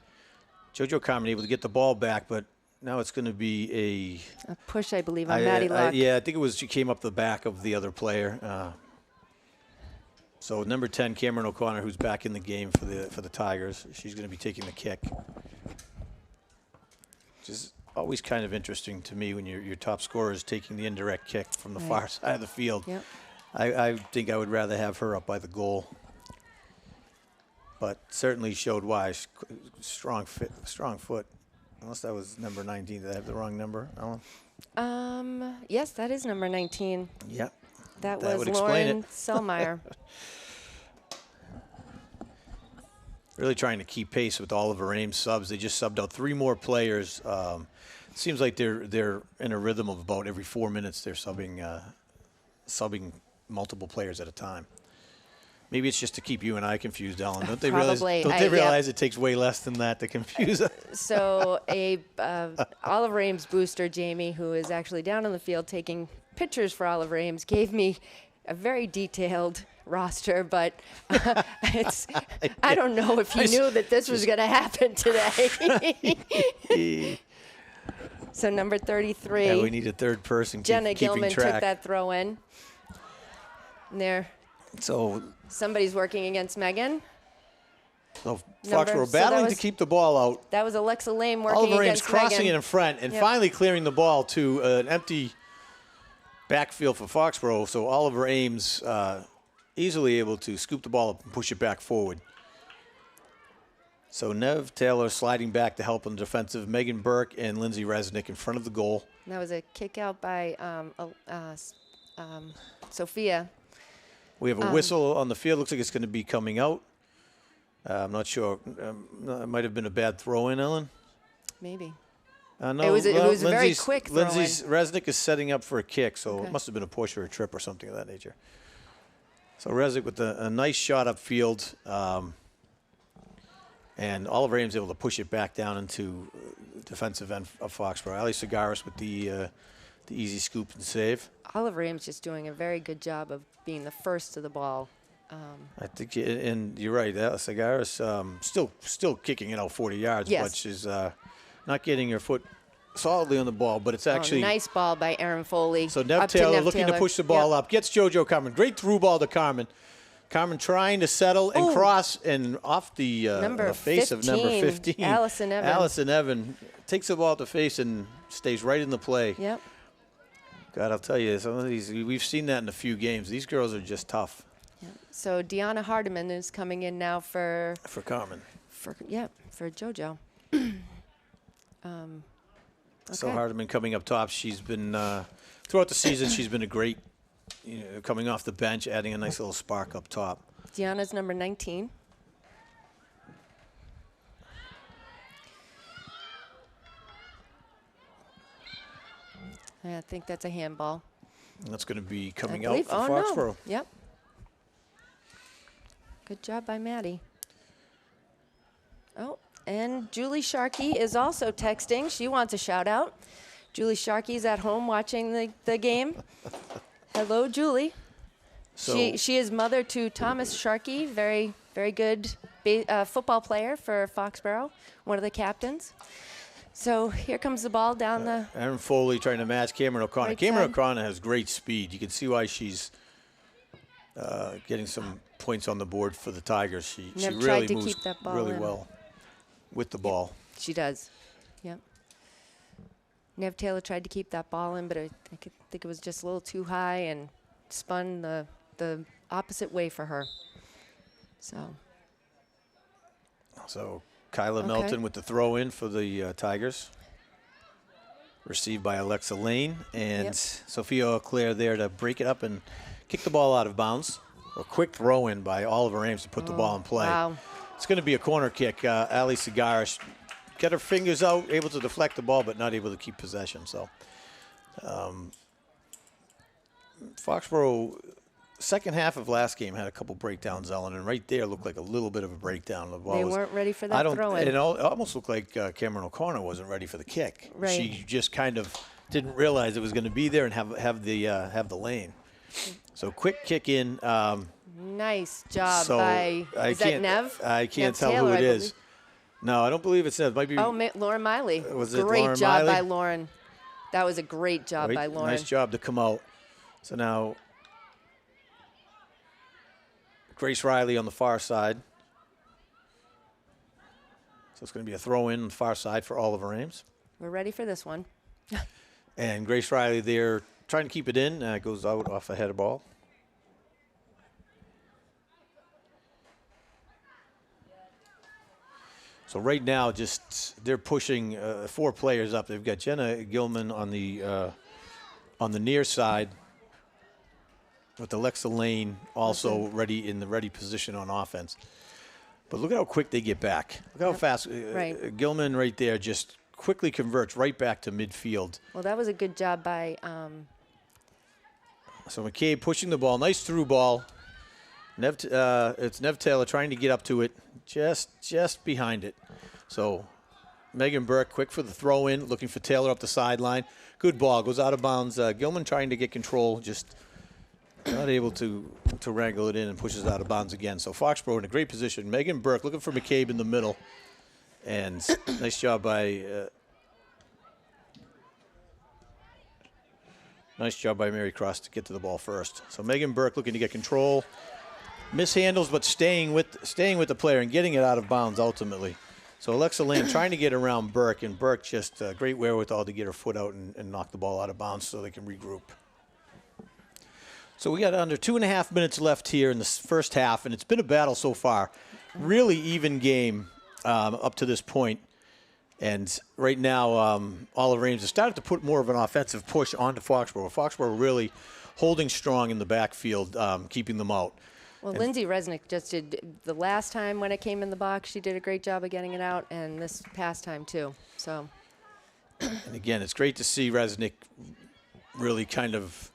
JoJo Carmen able to get the ball back, but now it's going to be a push, I believe, on Maddie Luck. I think it was she came up the back of the other player. So number 10, Cameron O'Connor, who's back in the game for the Tigers, she's going to be taking the kick. Which is always kind of interesting to me when your top scorer is taking the indirect kick from the far side of the field. Yep. I think I would rather have her up by the goal. But certainly showed why. Strong foot. Unless that was number 19. Did I have the wrong number, Ellen? Yes, that is number 19. Yep. That was Lauren Selmeyer. Really trying to keep pace with Oliver Ames subs. They just subbed out 3 more players. It seems like they're in a rhythm of about every 4 minutes they're subbing multiple players at a time. Maybe it's just to keep you and I confused, Ellen. Don't they realize it takes way less than that to confuse us? So Oliver Ames booster, Jamie, who is actually down on the field taking pictures for Oliver Ames, gave me a very detailed roster, but I don't know if he knew that this was going to happen today. So number 33. Yeah, we need a third person. Jenna Gilman took that throw in. And there. So somebody's working against Megan. So Foxborough battling to keep the ball out. That was Alexa Lame working Oliver against Ames crossing Megan. it in front and finally clearing the ball to an empty backfield for Foxborough. So Oliver Ames easily able to scoop the ball up and push it back forward. So Nev Taylor sliding back to help on the defensive. Megan Burke and Lindsay Resnick in front of the goal. That was a kick out by Sophia. We have a whistle on the field. Looks like it's going to be coming out. I'm not sure. It might have been a bad throw-in, Ellen. Maybe. No, it was a very quick throw-in. Lindsay Resnick is setting up for a kick, so it must have been a push or a trip or something of that nature. So Resnick with a nice shot upfield, and Oliver Ames able to push it back down into defensive end of Foxborough. Ali Sagaris with the easy scoop and save. Oliver Ames just doing a very good job of being the first to the ball. I think, and you're right. Segarra's still kicking it out 40 yards, Yes. but she's not getting her foot solidly on the ball. But it's actually nice ball by Aaron Foley. So Nev Taylor looking to push the ball up, gets JoJo Carmen. Great through ball to Carmen. Carmen trying to settle and cross and off the face 15, of number 15. Allison Evan. Allison Evan takes the ball at the face and stays right in the play. Yep. God, I'll tell you, some of these, we've seen that in a few games. These girls are just tough. Yep. So Deanna Hardeman is coming in now for Carmen. For JoJo. So Hardeman coming up top. She's been, throughout the season, she's been a great, coming off the bench, adding a nice little spark up top. Deanna's number 19. I think that's a handball. And that's going to be coming out for Foxborough. No. Yep. Good job by Maddie. Oh, and Julie Sharkey is also texting. She wants a shout out. Julie Sharkey's at home watching the game. Hello, Julie. So she is mother to Thomas Sharkey, very, very good football player for Foxborough, one of the captains. So here comes the ball down the... Aaron Foley trying to match Cameron O'Connor. Right Cameron side. O'Connor has great speed. You can see why she's getting some points on the board for the Tigers. She really moves keep that ball really in. well with the ball. She does. Yep. Nev Taylor tried to keep that ball in, but I think it was just a little too high and spun the opposite way for her. So Kayla Milton with the throw in for the Tigers. Received by Alexa Lane and Sophia Auclair there to break it up and kick the ball out of bounds. A quick throw in by Oliver Ames to put the ball in play. Wow. It's going to be a corner kick. Ali Segarra got her fingers out, able to deflect the ball, but not able to keep possession. So Foxborough, second half of last game, had a couple breakdowns, Ellen, and right there looked like a little bit of a breakdown. The ball they weren't ready for that throw-in. It almost looked like Cameron O'Connor wasn't ready for the kick. Right. She just kind of didn't realize it was going to be there and have the lane. So quick kick in. Nice job by, is that Nev? I can't Nev tell Taylor, who it I is. No, I don't believe it's Nev. It might be. Oh, Lauren Miley. Was it great Lauren job Miley? by Lauren. That was a great job by Lauren. Nice job to come out. So now Grace Riley on the far side. So it's going to be a throw in on the far side for Oliver Ames. We're ready for this one. And Grace Riley there trying to keep it in. Goes out off a header ball. So right now, just they're pushing 4 players up. They've got Jenna Gilman on the near side, with Alexa Lane also ready in the ready position on offense. But look at how quick they get back. Look how fast Gilman right there just quickly converts right back to midfield. Well, that was a good job by. So McCabe pushing the ball, nice through ball. It's Nev Taylor trying to get up to it, just behind it. So Megan Burke quick for the throw in, looking for Taylor up the sideline. Good ball, goes out of bounds. Gilman trying to get control, just not able to wrangle it in and pushes it out of bounds again. So Foxborough in a great position. Megan Burke looking for McCabe in the middle. And nice job by Mary Cross to get to the ball first. So Megan Burke looking to get control. Mishandles, but staying with the player and getting it out of bounds ultimately. So Alexa Lane trying to get around Burke, and Burke just great wherewithal to get her foot out and knock the ball out of bounds so they can regroup. So we got under 2.5 minutes left here in the first half, and it's been a battle so far. Really even game up to this point. And right now, Oliver Ames has started to put more of an offensive push onto Foxborough. Foxborough really holding strong in the backfield, keeping them out. Well, Lindsay Resnick just did the last time when it came in the box. She did a great job of getting it out, and this past time too. So. And again, it's great to see Resnick really kind of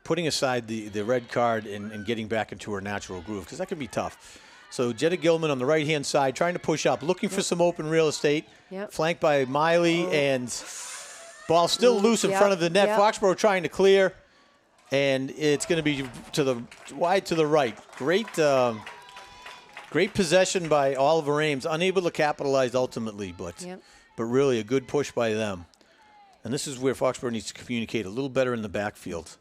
putting aside the red card and getting back into her natural groove, because that can be tough. So Jenna Gilman on the right-hand side trying to push up, looking for some open real estate. Flanked by Miley, and ball still loose in front of the net. Foxborough trying to clear. And it's going to be wide to the right. Great possession by Oliver Ames. Unable to capitalize ultimately, but really a good push by them. And this is where Foxborough needs to communicate a little better in the backfield.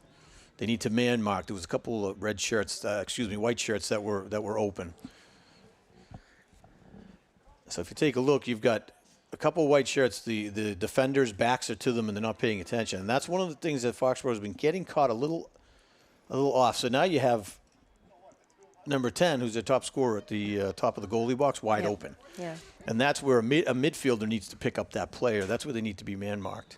They need to man mark. There was a couple of white shirts that were open. So if you take a look, you've got a couple of white shirts. The defenders' backs are to them, and they're not paying attention. And that's one of the things that Foxborough has been getting caught a little off. So now you have number 10, who's the top scorer at the top of the goalie box, wide open. Yeah. And that's where a midfielder needs to pick up that player. That's where they need to be man marked.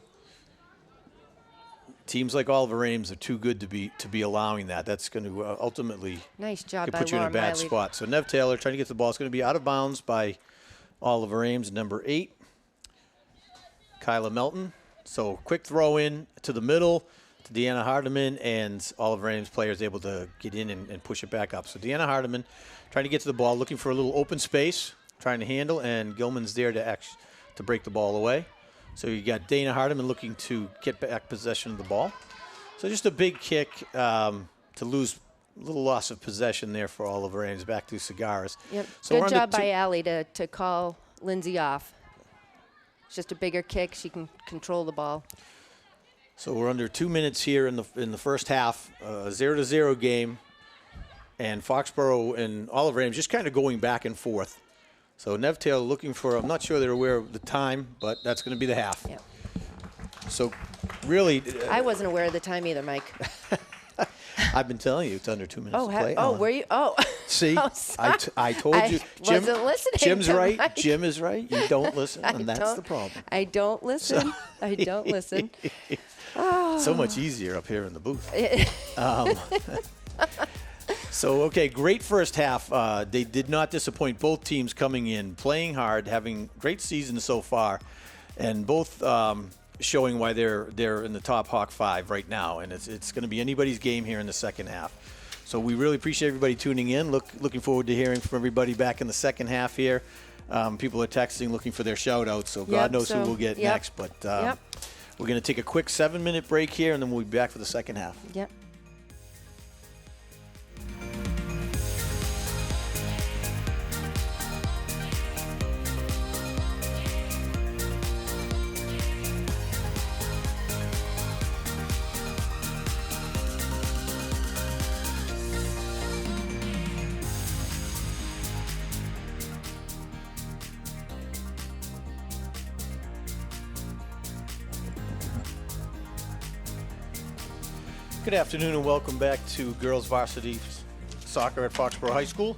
Teams like Oliver Ames are too good to be allowing that. That's going to ultimately nice job by put you in a bad Miley. spot. So Nev Taylor trying to get the ball. It's going to be out of bounds by Oliver Ames, number 8. Kayla Milton. So quick throw in to the middle to Deanna Hardeman, and Oliver Ames player is able to get in and push it back up. So Deanna Hardeman trying to get to the ball, looking for a little open space, trying to handle, and Gilman's there to break the ball away. So you got Deanna Hardeman looking to get back possession of the ball. So just a big kick to lose a little loss of possession there for Oliver Ames. Back to Cigaras. Yep. So good job by Allie to call Lindsay off. It's just a bigger kick. She can control the ball. So we're under 2 minutes here in the first half. 0-0 game. And Foxborough and Oliver Ames just kind of going back and forth. So Nev Taylor looking for, I'm not sure they're aware of the time, but that's going to be the half. Yep. So really. I wasn't aware of the time either, Mike. I've been telling you it's under 2 minutes to play. Were you? Oh. See, Oh, I told you. Jim, wasn't listening. Jim's right. Mike. Jim is right. You don't listen, and that's the problem. I don't listen. I don't listen. Oh. So much easier up here in the booth. So, okay, great first half. They did not disappoint. Both teams coming in, playing hard, having great seasons so far, and both showing why they're in the top Hawk 5 right now. And it's going to be anybody's game here in the second half. So we really appreciate everybody tuning in. Looking forward to hearing from everybody back in the second half here. People are texting, looking for their shout-outs, so God knows who we'll get next. But we're going to take a quick 7-minute break here, and then we'll be back for the second half. Yep. Good afternoon and welcome back to Girls Varsity Soccer at Foxborough High School.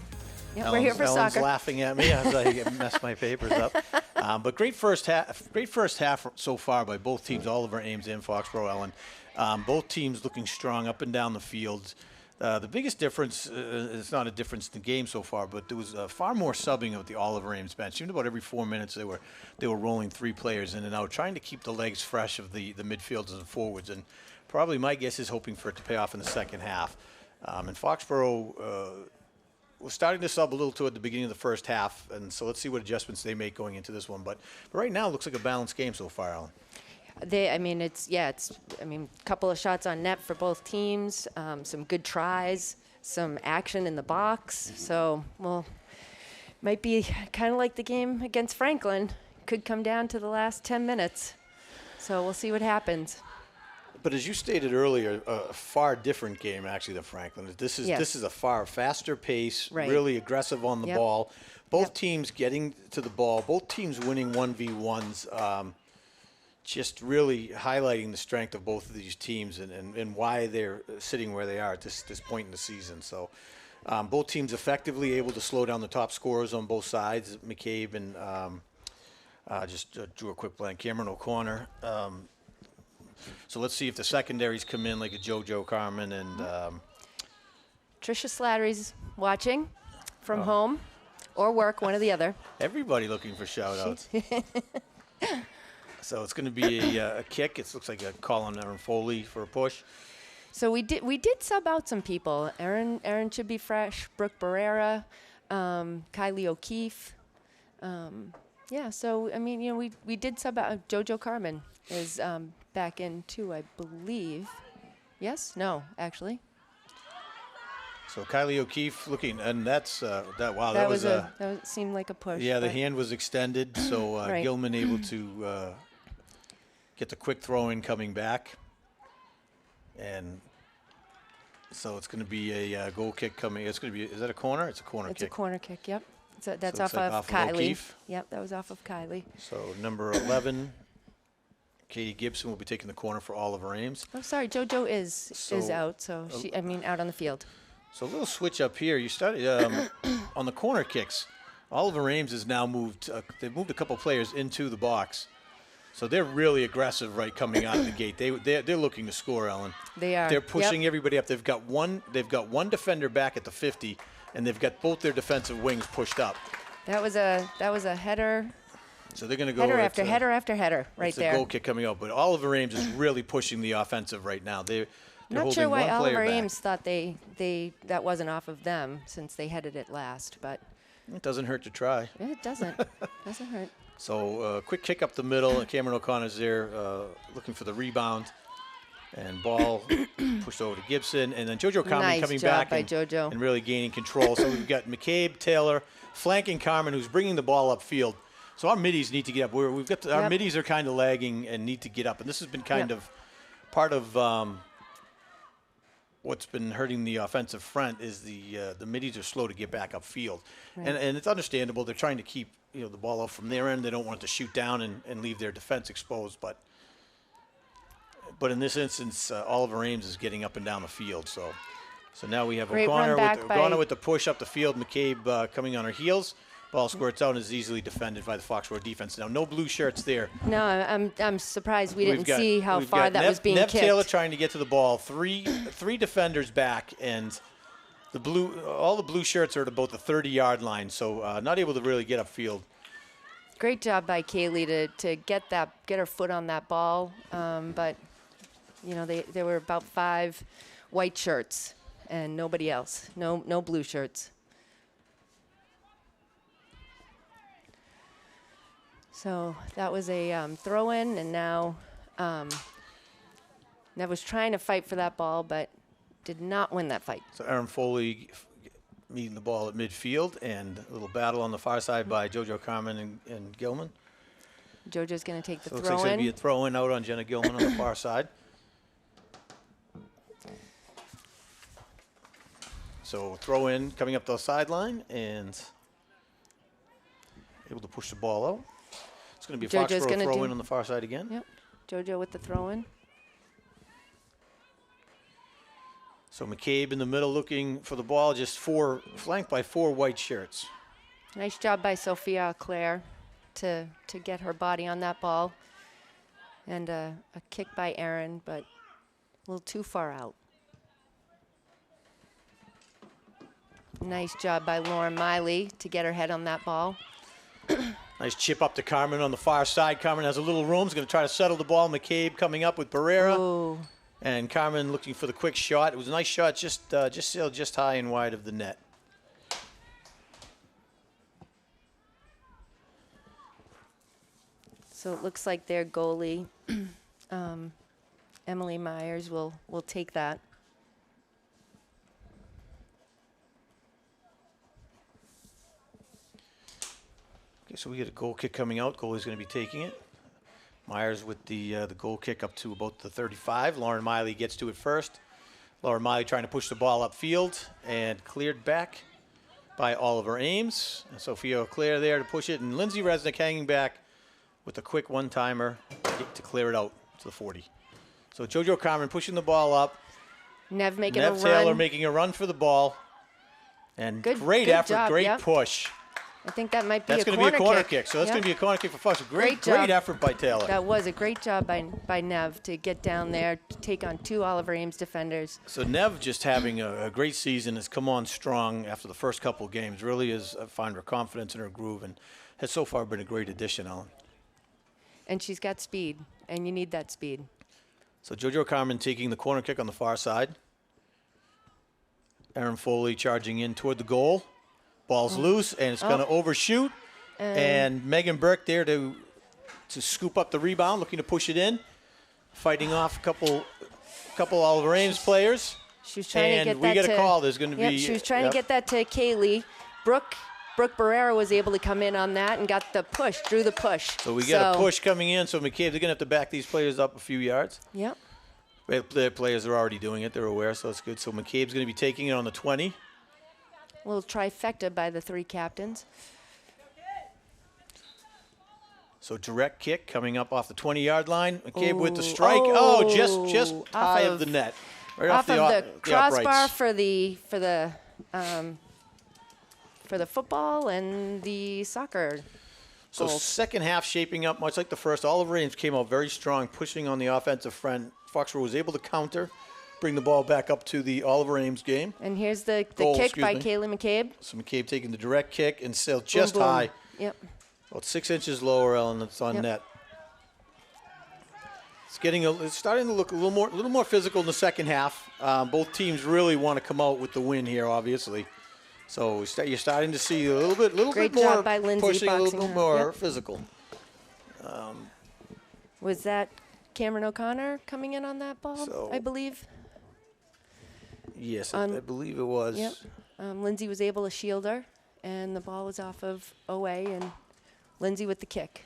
Yeah, we're here for Ellen's soccer. Laughing at me as I mess my papers up. But great first half so far by both teams, Oliver Ames and Foxborough Ellen. Both teams looking strong up and down the field. The biggest difference, it's not a difference in the game so far, but there was far more subbing of the Oliver Ames bench. Even about every 4 minutes they were rolling 3 players in and out, trying to keep the legs fresh of the midfielders and forwards. And probably my guess is hoping for it to pay off in the second half. And Foxborough was starting to sub a little toward the beginning of the first half, and so let's see what adjustments they make going into this one. But right now it looks like a balanced game so far, Alan. A couple of shots on net for both teams, some good tries, some action in the box. So, might be kind of like the game against Franklin. Could come down to the last 10 minutes. So we'll see what happens. But as you stated earlier, a far different game actually than Franklin. This is a far faster pace, really aggressive on the ball. Both teams getting to the ball, both teams winning 1v1s. Just really highlighting the strength of both of these teams and why they're sitting where they are at this point in the season. So both teams effectively able to slow down the top scorers on both sides. McCabe and just drew a quick blank. Cameron O'Connor. So let's see if the secondaries come in like a JoJo Carmen and Tricia Slattery's watching from home or work, one or the other. Everybody looking for shout-outs. So it's going to be a kick. It looks like a call on Aaron Foley for a push. So we did sub out some people. Aaron should be fresh. Brooke Barrera, Kylie O'Keefe. So we did sub out. JoJo Carmen is back in too, I believe. Yes? No, actually. So Kylie O'Keefe looking, and that's wow. That seemed like a push. Yeah, the hand was extended, so Right. Gilman able to get the quick throw in coming back, and so it's going to be a goal kick coming. It's going to be. Is that a corner? It's a corner It's kick. a corner kick. Yep. That's So off it's like of off of Kylie. O'Keefe. Yep, that was off of Kylie. So number 11, Katie Gibson will be taking the corner for Oliver Ames. Oh, sorry, JoJo is out. So out on the field. So a little switch up here. You started on the corner kicks. Oliver Ames has now moved. They've moved a couple players into the box, so they're really aggressive right coming out of the gate. They're looking to score, Ellen. They are. They're pushing everybody up. They've got one defender back at the 50, and they've got both their defensive wings pushed up. That was a header. So they're going to go header after header after header right there. It's a goal kick coming out, but Oliver Ames is really pushing the offensive right now. They're not sure why Oliver back. Ames thought that wasn't off of them since they headed it last, but it doesn't hurt to try. it doesn't. Doesn't hurt. So quick kick up the middle, and Cameron O'Connor's there looking for the rebound, and ball pushed over to Gibson, and then JoJo Carmen coming back and really gaining control. So we've got McCabe, Taylor flanking Carmen, who's bringing the ball upfield. So our middies need to get up. We've got our middies are kind of lagging and need to get up, and this has been kind of part of what's been hurting the offensive front is the middies are slow to get back upfield, and it's understandable. They're trying to keep the ball up from their end. They don't want it to shoot down and leave their defense exposed. But in this instance, Oliver Ames is getting up and down the field. So now we have O'Connor with the push up the field. McCabe coming on her heels. Ball squirts out and is easily defended by the Foxborough defense. Now, no blue shirts there. No, I'm surprised we didn't see how far that was being kicked. kicked. Taylor trying to get to the ball. Three defenders back, and all the blue shirts are at about the 30-yard line, so not able to really get upfield. Great job by Kaylee to get her foot on that ball, but there were about 5 white shirts and nobody else. No blue shirts. So that was a throw-in, and now Nev was trying to fight for that ball, but did not win that fight. So Aaron Foley meeting the ball at midfield, and a little battle on the far side by JoJo Carmen and Gilman. JoJo's going to take the throw-in. throw-in. Looks like it's going to be a throw-in out on Jenna Gilman on the far side. So throw-in coming up the sideline and able to push the ball out. It's going to be a Foxborough throw-in on the far side again. Yep, JoJo with the throw-in. So McCabe in the middle looking for the ball, just flanked by 4 white shirts. Nice job by Sophia Claire to get her body on that ball. And a kick by Aaron, but a little too far out. Nice job by Lauren Miley to get her head on that ball. Nice chip up to Carmen on the far side. Carmen has a little room. Is going to try to settle the ball. McCabe coming up with Barrera. Ooh. And Carmen looking for the quick shot. It was a nice shot, just sailed just high and wide of the net. So it looks like their goalie, Emily Myers, will take that. Okay, so we get a goal kick coming out. Goalie's going to be taking it. Myers with the goal kick up to about the 35. Lauren Miley gets to it first. Lauren Miley trying to push the ball upfield and cleared back by Oliver Ames. And Sophia Claire there to push it. And Lindsay Resnick hanging back with a quick one-timer to clear it out to the 40. So JoJo Carmen pushing the ball up. Nev making a run. Taylor making a run for the ball. And great effort, job, great push. I think that might be That's going to be a corner kick. So that's going to be a corner kick for Fox. Great effort by Taylor. That was a great job by Nev to get down there, to take on 2 Oliver Ames defenders. So Nev just having a great season, has come on strong after the first couple of games. Really is find her confidence in her groove and has so far been a great addition, Ellen. And she's got speed, and you need that speed. So JoJo Carmen taking the corner kick on the far side. Aaron Foley charging in toward the goal. Ball's loose, and it's going to overshoot. And Megan Burke there to scoop up the rebound, looking to push it in. Fighting off a couple Oliver Ames players. She was trying to get that we get a call. There's going to be. She was trying to get that to Kaylee. Brooke Barrera was able to come in on that and got the push, drew the push. So we got a push coming in. So McCabe, they're going to have to back these players up a few yards. Yep. The players are already doing it. They're aware, so it's good. So McCabe's going to be taking it on the 20. A little trifecta by the 3 captains. So direct kick coming up off the 20-yard line. McCabe with the strike. Oh, just high of the net. Right off the crossbar uprights. for the football and the soccer. So goals. second half shaping up much like the first. Oliver Ames came out very strong, pushing on the offensive front. Foxborough was able to counter, bring the ball back up to the Oliver Ames game. And here's the Goal, kick by Kayla McCabe. So McCabe taking the direct kick and still just boom, boom. high. Yep. About 6 inches lower, Ellen. It's on net. It's starting to look a little more physical in the second half. Both teams really want to come out with the win here, obviously. So you're starting to see a little bit Great more job by Lindsay pushing, a little bit more Yep. physical. Was that Cameron O'Connor coming in on that ball, I believe? Yes, I believe it was. Yep. Lindsay was able to shield her, and the ball was off of OA, and Lindsay with the kick.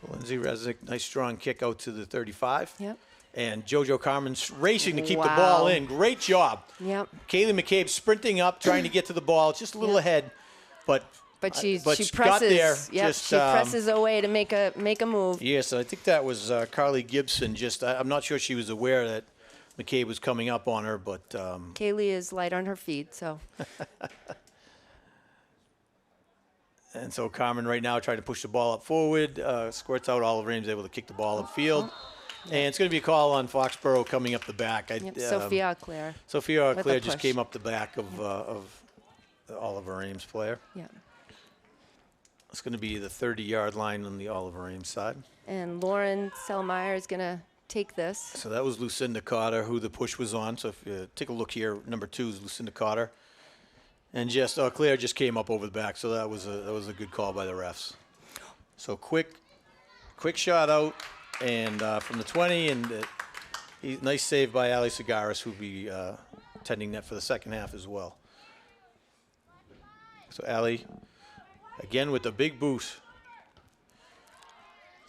So Lindsay Resnick, nice strong kick out to the 35. Yep. And JoJo Carmen's racing to keep the ball in. Great job. Yep. Kaylee McCabe sprinting up, trying to get to the ball, just a little ahead, but she presses. got there. Yep. She presses away to make a move. Yes, I think that was Carly Gibson. I'm not sure she was aware that McCabe was coming up on her, but Kaylee is light on her feet, so. And so Carmen right now trying to push the ball up forward, squirts out. Oliver Ames able to kick the ball upfield. And it's going to be a call on Foxborough coming up the back. Sophia Auclair. Sophia Auclair just came up the back of the Oliver Ames player. Yeah. It's going to be the 30-yard line on the Oliver Ames side. And Lauren Selmeyer is going to take this. So that was Lucinda Cotter who the push was on. So if you take a look here, number 2 is Lucinda Cotter. And just Claire just came up over the back, so that was a good call by the refs. So quick shot out, and from the 20, and nice save by Ali Sagaris, who'll be tending net for the second half as well. So Ali, again with the big boost.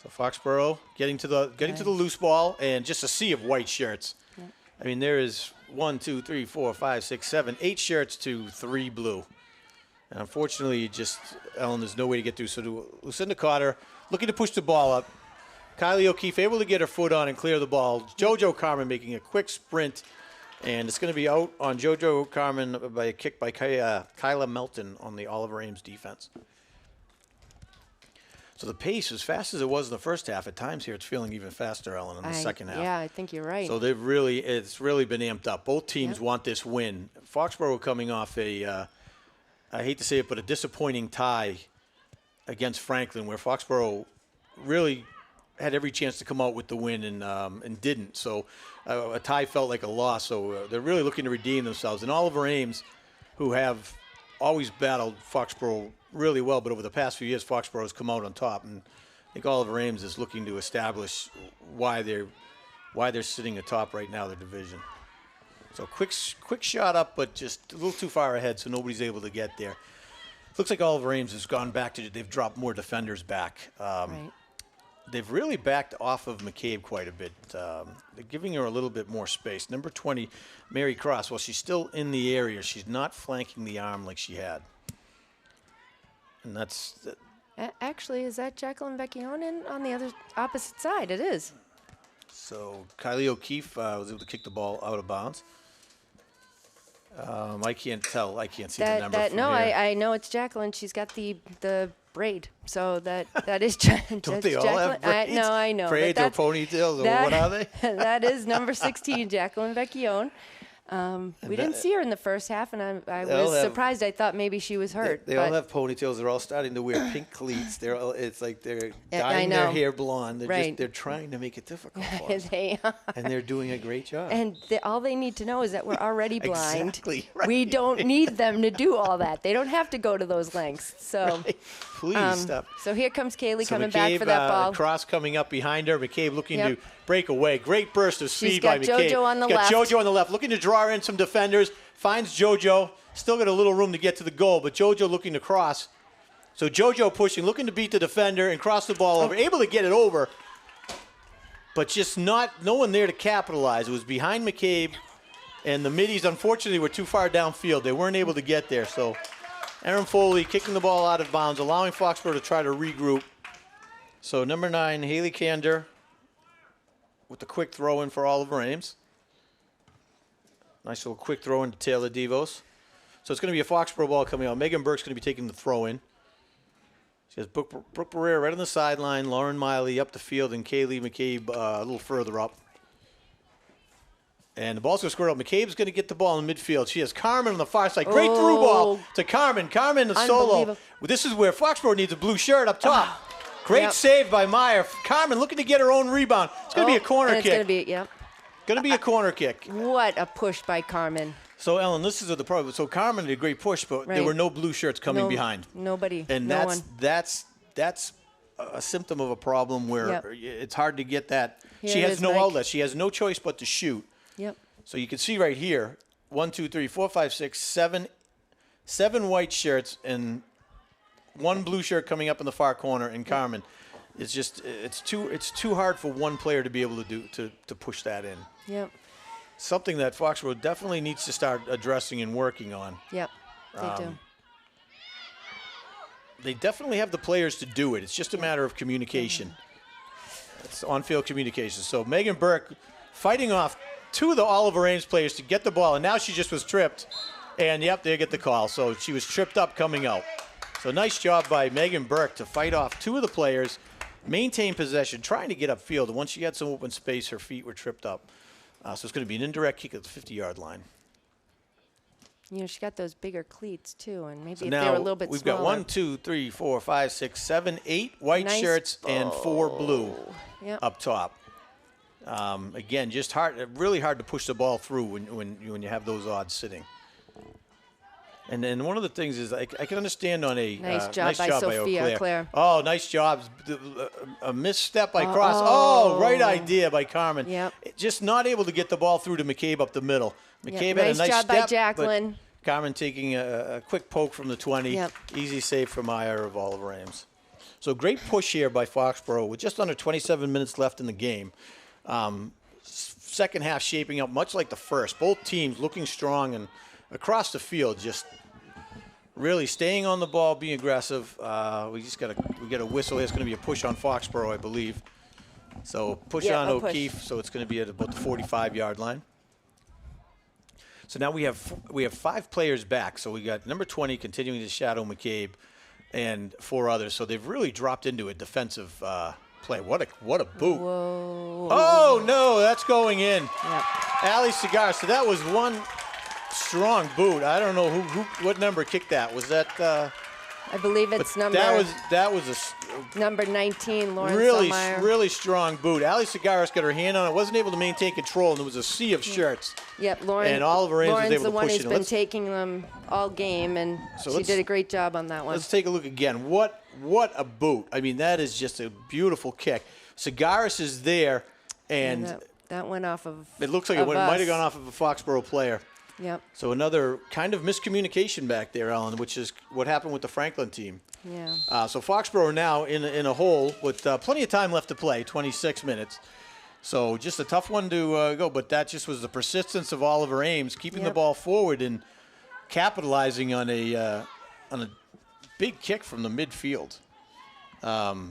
So Foxborough getting to the loose ball, and just a sea of white shirts. Yep. I mean, there is 1, 2, 3, 4, 5, 6, 7, 8 shirts to 3 blue. And unfortunately, Ellen, there's no way to get through. So Lucinda Cotter looking to push the ball up. Kylie O'Keefe able to get her foot on and clear the ball. JoJo Carmen making a quick sprint. And it's going to be out on JoJo Carmen by a kick by Kayla Milton on the Oliver Ames defense. So the pace, as fast as it was in the first half, at times here it's feeling even faster, Ellen, in the second half. Yeah, I think you're right. So it's really been amped up. Both teams want this win. Foxborough coming off I hate to say it, but a disappointing tie against Franklin, where Foxborough really had every chance to come out with the win and didn't. So a tie felt like a loss. So they're really looking to redeem themselves. And Oliver Ames, who have always battled Foxborough really well, but over the past few years, Foxborough has come out on top. And I think Oliver Ames is looking to establish why they're sitting atop right now, their division. So quick shot up, but just a little too far ahead, so nobody's able to get there. Looks like Oliver Ames has gone back they've dropped more defenders back. Right. They've really backed off of McCabe quite a bit. They're giving her a little bit more space. Number 20, Mary Cross, while she's still in the area, she's not flanking the arm like she had. And that's... Actually, is that Jacqueline Vecchionen on the opposite side? It is. So Kylie O'Keefe was able to kick the ball out of bounds. I can't tell. I can't see the number from no, here. I know it's Jacqueline. She's got the braid. So that is Jacqueline. Don't they all have braids? No, I know. Braids or ponytails, or what are they? That is number 16, Jacqueline Vecchione. We didn't see her in the first half, and I was surprised. I thought maybe she was hurt. They all have ponytails. They're all starting to wear pink cleats. It's like they're dyeing their hair blonde. They're trying to make it difficult for us. And they're doing a great job. And all they need to know is that we're already blind. Exactly. Right. We don't need them to do all that. They don't have to go to those lengths. So please stop. So here comes Kaylee coming back for that ball. Cross coming up behind her. McCabe looking to break away. Great burst of speed by McCabe. She's got JoJo on the left. JoJo on the left, looking to draw in some defenders. Finds JoJo. Still got a little room to get to the goal, but JoJo looking to cross. So JoJo pushing, looking to beat the defender and cross the ball over. Able to get it over, but just no one there to capitalize. It was behind McCabe, and the middies, unfortunately, were too far downfield. They weren't able to get there. So Aaron Foley kicking the ball out of bounds, allowing Foxborough to try to regroup. So number 9, Haley Kander, with the quick throw in for Oliver Ames. Nice little quick throw into Taylor Devos. So it's going to be a Foxborough ball coming out. Megan Burke's going to be taking the throw in. She has Brooke Barrera right on the sideline, Lauren Miley up the field, and Kaylee McCabe a little further up. And the ball's going to square up. McCabe's going to get the ball in midfield. She has Carmen on the far side. Great through ball to Carmen. Carmen, the solo. Well, this is where Foxborough needs a blue shirt up top. Great save by Meyer. Carmen looking to get her own rebound. It's going to be a corner kick. It's going to be, Going to be a corner kick. What a push by Carmen. So, Ellen, this is the problem. So Carmen did a great push, but there were no blue shirts coming behind. Nobody. And that's a symptom of a problem where it's hard to get that. She has no outlet. She has no choice but to shoot. Yep. So you can see right here, 1, 2, 3, 4, 5, 6, 7 white shirts and 1 blue shirt coming up in the far corner, and Carmen. It's just it's too hard for one player to be able to push that in. Yep. Something that Foxborough definitely needs to start addressing and working on. Yep, they do. They definitely have the players to do it. It's just a matter of communication. It's on-field communication. So Megan Burke fighting off 2 of the Oliver Ames players to get the ball, and now she just was tripped. And, they get the call. So she was tripped up coming out. So nice job by Megan Burke to fight off 2 of the players, maintain possession, trying to get upfield. And once she had some open space, her feet were tripped up. So it's going to be an indirect kick at the 50-yard line. She got those bigger cleats, too, and maybe if they were a little bit we've smaller. got 1, 2, 3, 4, 5, 6, 7, 8 white shirts and 4 blue up top. Again, just really hard to push the ball through when you have those odds sitting. And then one of the things is I can understand on a nice job by Sophia Claire. Oh, nice job. A misstep by Cross. Oh, right idea by Carmen. Yep. Just not able to get the ball through to McCabe up the middle. McCabe had a nice job step, by Jacqueline. But Carmen taking a quick poke from the 20. Yep. Easy save for Meyer of Oliver Ames. So great push here by Foxborough with just under 27 minutes left in the game. Second half shaping up much like the first. Both teams looking strong and across the field just really staying on the ball, being aggressive. We got a whistle. It's going to be a push on Foxborough, I believe. So push on O'Keefe. So it's going to be at about the 45-yard line. So now we have 5 players back. So we got number 20 continuing to shadow McCabe, and 4 others. So they've really dropped into a defensive play. What a boot! Whoa. Oh no, that's going in. Yep. Ali Cigar. So that was one strong boot. I don't know what number kicked that. Was that? I believe it's number. That was a number 19, Lauren really strong boot. Ali Cigaris got her hand on it. Wasn't able to maintain control, and there was a sea of shirts. Yep, Lauren. And Oliver Ames was able to push it. Lauren's the one who's been taking them all game, and she did a great job on that one. Let's take a look again. What a boot! I mean, that is just a beautiful kick. Cigaris is there, and that went off of. It looks like it might have gone off of a Foxborough player. Yep. So another kind of miscommunication back there, Ellen, which is what happened with the Franklin team. Yeah. So Foxborough now in a hole with plenty of time left to play, 26 minutes. So just a tough one to go, but that just was the persistence of Oliver Ames, keeping the ball forward and capitalizing on a big kick from the midfield. So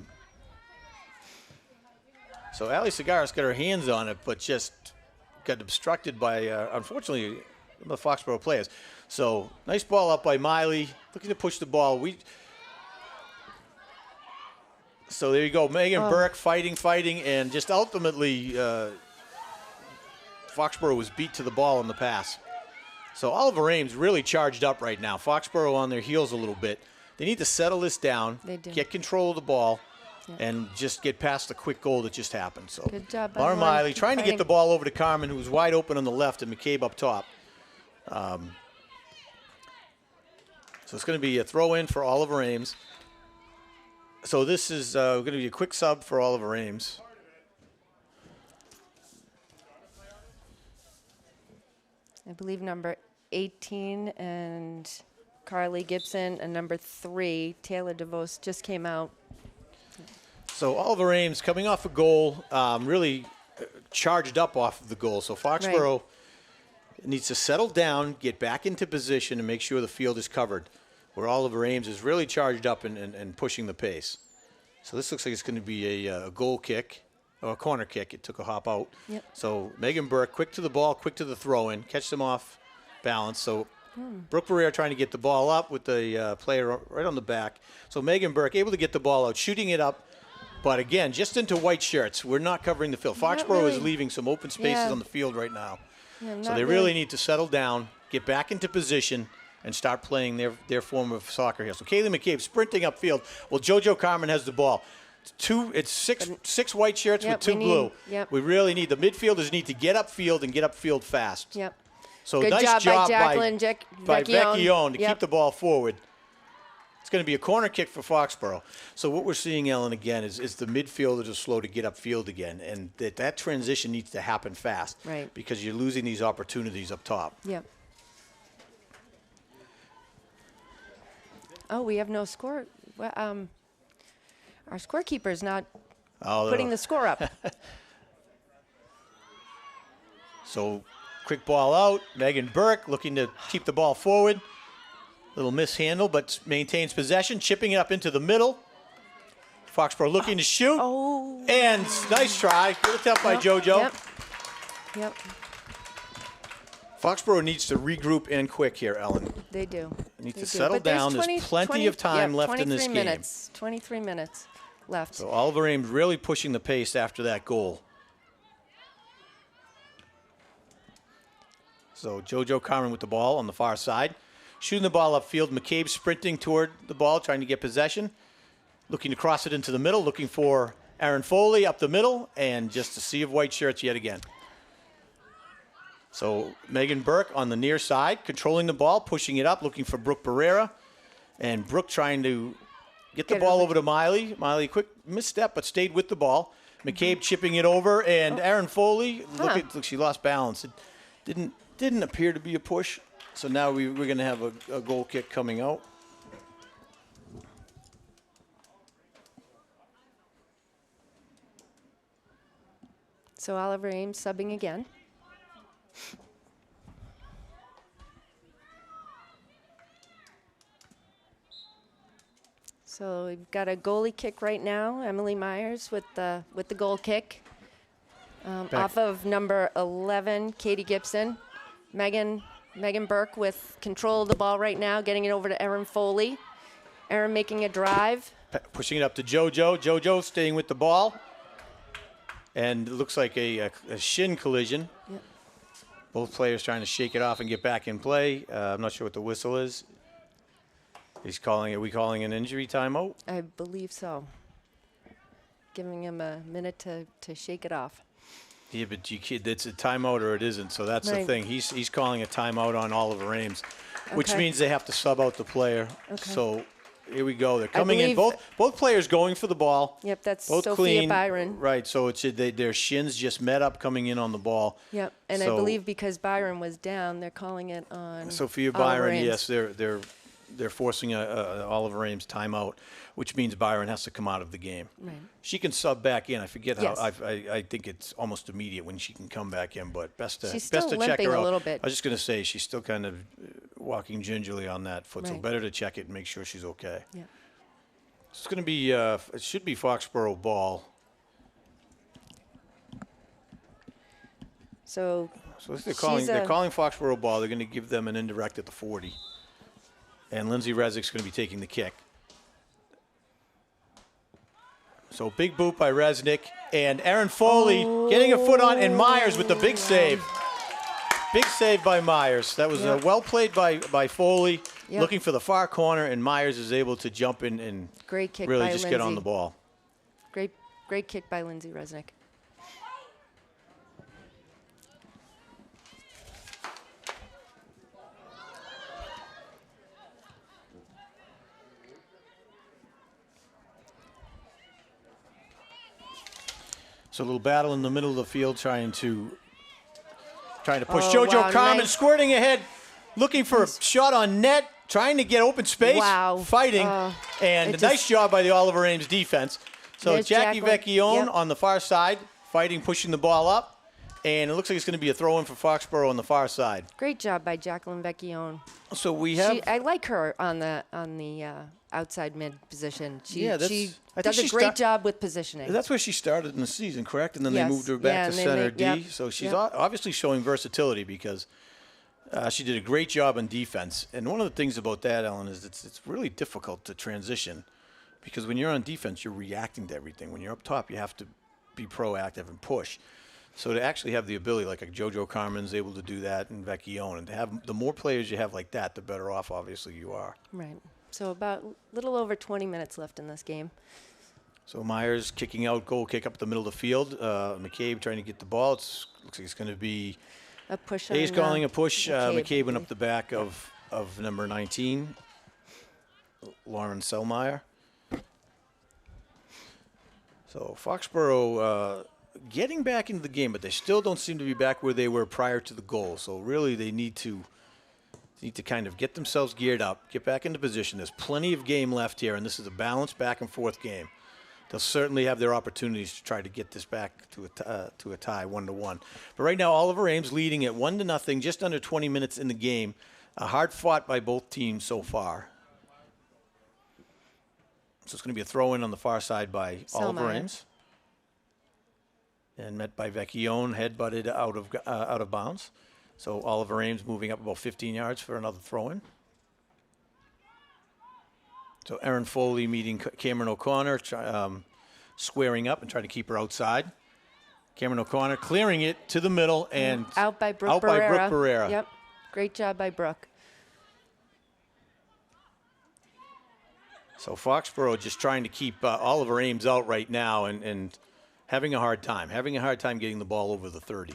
Ali Cigaris got her hands on it, but just got obstructed by, unfortunately, the Foxborough players. So nice ball up by Miley, looking to push the ball. So there you go, Megan Burke fighting, and just ultimately Foxborough was beat to the ball in the pass. So Oliver Ames really charged up right now. Foxborough on their heels a little bit. They need to settle this down, get control of the ball, and just get past the quick goal that just happened. So good job, Lauren Miley trying to get the ball over to Carmen, who was wide open on the left, and McCabe up top. So it's going to be a throw-in for Oliver Ames. So this is going to be a quick sub for Oliver Ames. I believe number 18 and Carly Gibson, and number 3, Taylor DeVos, just came out. So Oliver Ames coming off a goal, really charged up off of the goal. So Foxborough needs to settle down, get back into position, and make sure the field is covered, where Oliver Ames is really charged up and pushing the pace. So this looks like it's going to be a goal kick, or a corner kick. It took a hop out. Yep. So Megan Burke, quick to the ball, quick to the throw-in, catch them off balance. So Brooke Barrera trying to get the ball up with the player right on the back. So Megan Burke able to get the ball out, shooting it up. But again, just into white shirts. We're not covering the field. Foxborough is leaving some open spaces on the field right now. So they really need to settle down, get back into position, and start playing their form of soccer here. So Kayla McCabe sprinting upfield. Well, JoJo Carmen has the ball. It's six white shirts with 2 blue. We really need, the midfielders need to get upfield and get upfield fast. Yep. So good nice job by Vecchione to keep the ball forward. It's going to be a corner kick for Foxborough. So what we're seeing, Ellen, again, is the midfielders are slow to get upfield again, and that transition needs to happen fast. Right. Because you're losing these opportunities up top. Yep. Oh, we have no score. Well, our scorekeeper's not putting the score up. So quick ball out. Megan Burke looking to keep the ball forward. Little mishandle, but maintains possession, chipping it up into the middle. Foxborough looking to shoot. Oh. And nice try. Good attempt by JoJo. Yep. Foxborough needs to regroup and quick here, Ellen. They do. They need to settle down. There's plenty of time left in this game. 23 minutes left. So Oliver Ames really pushing the pace after that goal. So JoJo Carmen with the ball on the far side. Shooting the ball upfield. McCabe sprinting toward the ball, trying to get possession. Looking to cross it into the middle, looking for Aaron Foley up the middle, and just a sea of white shirts yet again. So Megan Burke on the near side, controlling the ball, pushing it up, looking for Brooke Barrera. And Brooke trying to get the ball over to Miley. Miley, quick misstep, but stayed with the ball. McCabe chipping it over, and Aaron Foley, look, she lost balance. It didn't appear to be a push. So now we're going to have a goal kick coming out. So Oliver Ames subbing again. So we've got a goalie kick right now. Emily Myers with the goal kick off of number 11, Katie Gibson. Megan Burke with control of the ball right now, getting it over to Erin Foley. Erin making a drive. Pushing it up to JoJo. JoJo staying with the ball. And it looks like a shin collision. Yep. Both players trying to shake it off and get back in play. I'm not sure what the whistle is. Are we calling an injury timeout? I believe so. Giving him a minute to shake it off. Yeah, but it's a timeout or it isn't, so that's the thing. He's calling a timeout on Oliver Ames, which means they have to sub out the player. Okay. So here we go. They're coming in. Both players going for the ball. Yep, that's both Sophia clean. Byron. Right, so their shins just met up coming in on the ball. Yep, and I believe because Byron was down, they're calling it on Sophia Byron, yes, they're forcing a Oliver Ames timeout, which means Byron has to come out of the game. Right. She can sub back in. I forget how. I think it's almost immediate when she can come back in, but best to check her out. A little bit. I was just going to say she's still kind of walking gingerly on that foot, so Right. better to check it and make sure she's okay. Yeah. It's going to be. It should be Foxborough ball. So they're calling Foxborough ball. They're going to give them an indirect at the 40. And Lindsay Resnick's going to be taking the kick. So big boot by Resnick. And Aaron Foley getting a foot on, and Myers with the big save. Big save by Myers. That was well played by Foley, looking for the far corner, and Myers is able to jump in and great kick really by just Lindsay. get on the ball. Great kick by Lindsay Resnick. So a little battle in the middle of the field, trying to push. Oh, JoJo wow, Carmen nice. squirting ahead, looking for a shot on net, trying to get open space, fighting, and a nice job by the Oliver Ames defense. So There's Jackie Jacqueline. Vecchione on the far side, fighting, pushing the ball up, and it looks like it's going to be a throw-in for Foxborough on the far side. Great job by Jacqueline Vecchione. So we have. I like her on the outside mid position. She I does think a great job with positioning. That's where she started in the season, correct? And then they Yes. moved her back to center D. Yep. So she's obviously showing versatility because she did a great job on defense. And one of the things about that, Ellen, is it's really difficult to transition because when you're on defense, you're reacting to everything. When you're up top, you have to be proactive and push. So to actually have the ability, like JoJo Carmen's able to do that, and Vecchione, and to have the more players you have like that, the better off, obviously, you are. Right. So about a little over 20 minutes left in this game. So Myers kicking out, goal kick up the middle of the field. McCabe trying to get the ball. Looks like it's going to be a push. He's calling a push. McCabe. McCabe went up the back of number 19, Lauren Selmeyer. So Foxborough getting back into the game, but they still don't seem to be back where they were prior to the goal. So really they need to kind of get themselves geared up, get back into position. There's plenty of game left here, and this is a balanced back and forth game. They'll certainly have their opportunities to try to get this back to a tie, 1-1. But right now, Oliver Ames leading at 1-0, just under 20 minutes in the game. Hard fought by both teams so far. So it's going to be a throw-in on the far side by Oliver Ames, and met by Vecchione, head-butted out of bounds. So Oliver Ames moving up about 15 yards for another throw-in. So Erin Foley meeting Cameron O'Connor, squaring up and trying to keep her outside. Cameron O'Connor clearing it to the middle and out by Brooke Barrera. Yep. Yep. Great job by Brooke. So Foxborough just trying to keep Oliver Ames out right now and having a hard time getting the ball over the 30.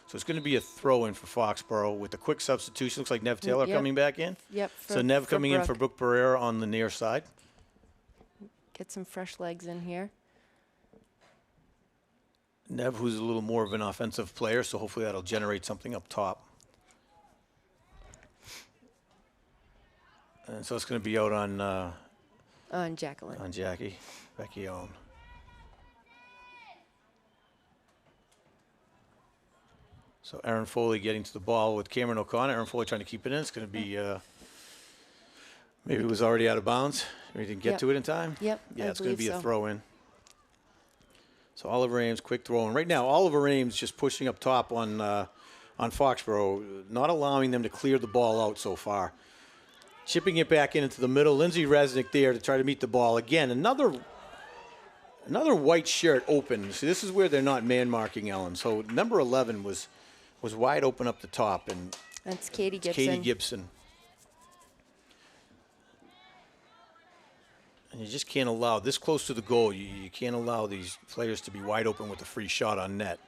So it's going to be a throw-in for Foxborough with a quick substitution. Looks like Nev Taylor coming back in. Yep. So Nev coming in for Brooke Barrera on the near side. Get some fresh legs in here. Nev, who's a little more of an offensive player, so hopefully that'll generate something up top. And so it's going to be out on Jacqueline. On Jackie Vecchione. So Erin Foley getting to the ball with Cameron O'Connor. Erin Foley trying to keep it in. It's going to be maybe it was already out of bounds. Maybe didn't get to it in time. Yep. Yeah, it's going to be so. a throw-in. So Oliver Ames, quick throw-in. Right now, Oliver Ames just pushing up top on Foxborough, not allowing them to clear the ball out so far. Chipping it back into the middle. Lindsay Resnick there to try to meet the ball. Again, another white shirt open. See, this is where they're not man-marking, Ellen. So number 11 was wide open up the top. And that's Katie Gibson. Katie Gibson. And you just can't allow, this close to the goal, you can't allow these players to be wide open with a free shot on net.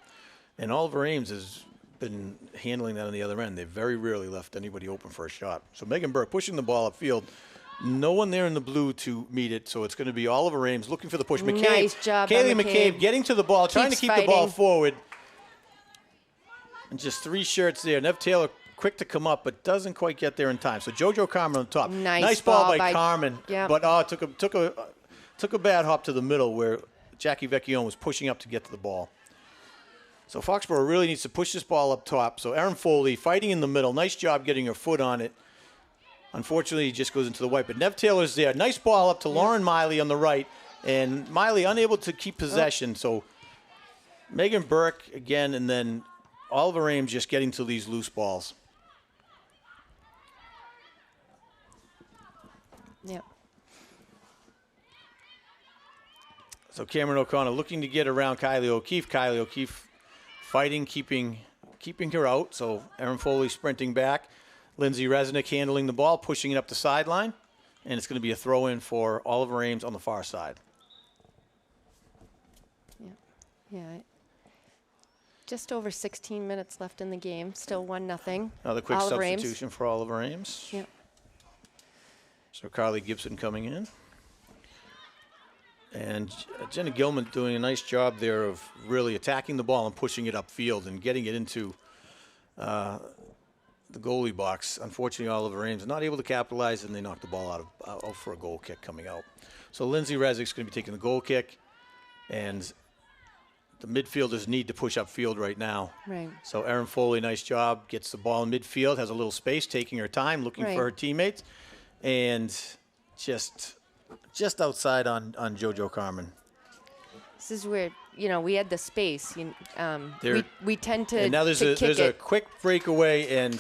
And Oliver Ames has been handling that on the other end. They've very rarely left anybody open for a shot. So Megan Burke pushing the ball upfield. No one there in the blue to meet it, so it's going to be Oliver Ames looking for the push. McCabe, nice job Kaylee by McCabe getting to the ball, trying to keep the ball forward. And just three shirts there. Nev Taylor quick to come up, but doesn't quite get there in time. So JoJo Carmen on top. Nice ball by Carmen, yep. but took a bad hop to the middle where Jackie Vecchione was pushing up to get to the ball. So Foxborough really needs to push this ball up top. So Erin Foley fighting in the middle. Nice job getting her foot on it. Unfortunately, he just goes into the white. But Nev Taylor's there. Nice ball up to Lauren Miley on the right. And Miley unable to keep possession. So Megan Burke again, and then Oliver Ames just getting to these loose balls. Yep. So Cameron O'Connor looking to get around Kylie O'Keefe. Kylie O'Keefe fighting, keeping keeping her out. So Erin Foley sprinting back. Lindsay Resnick handling the ball, pushing it up the sideline. And it's going to be a throw-in for Oliver Ames on the far side. Yeah. Just over 16 minutes left in the game. Still 1-0. Another quick Oliver substitution for Oliver Ames. Yep. So Carly Gibson coming in. And Jenna Gilman doing a nice job there of really attacking the ball and pushing it upfield and getting it into the goalie box. Unfortunately, Oliver Ames not able to capitalize, and they knocked the ball out for a goal kick coming out. So Lindsay Resnick's going to be taking the goal kick, and the midfielders need to push upfield right now. Right. So Erin Foley, nice job, gets the ball in midfield, has a little space, taking her time, looking for her teammates, and just outside on JoJo Carmen. This is where, we had the space. We tend to and now there's a quick breakaway, and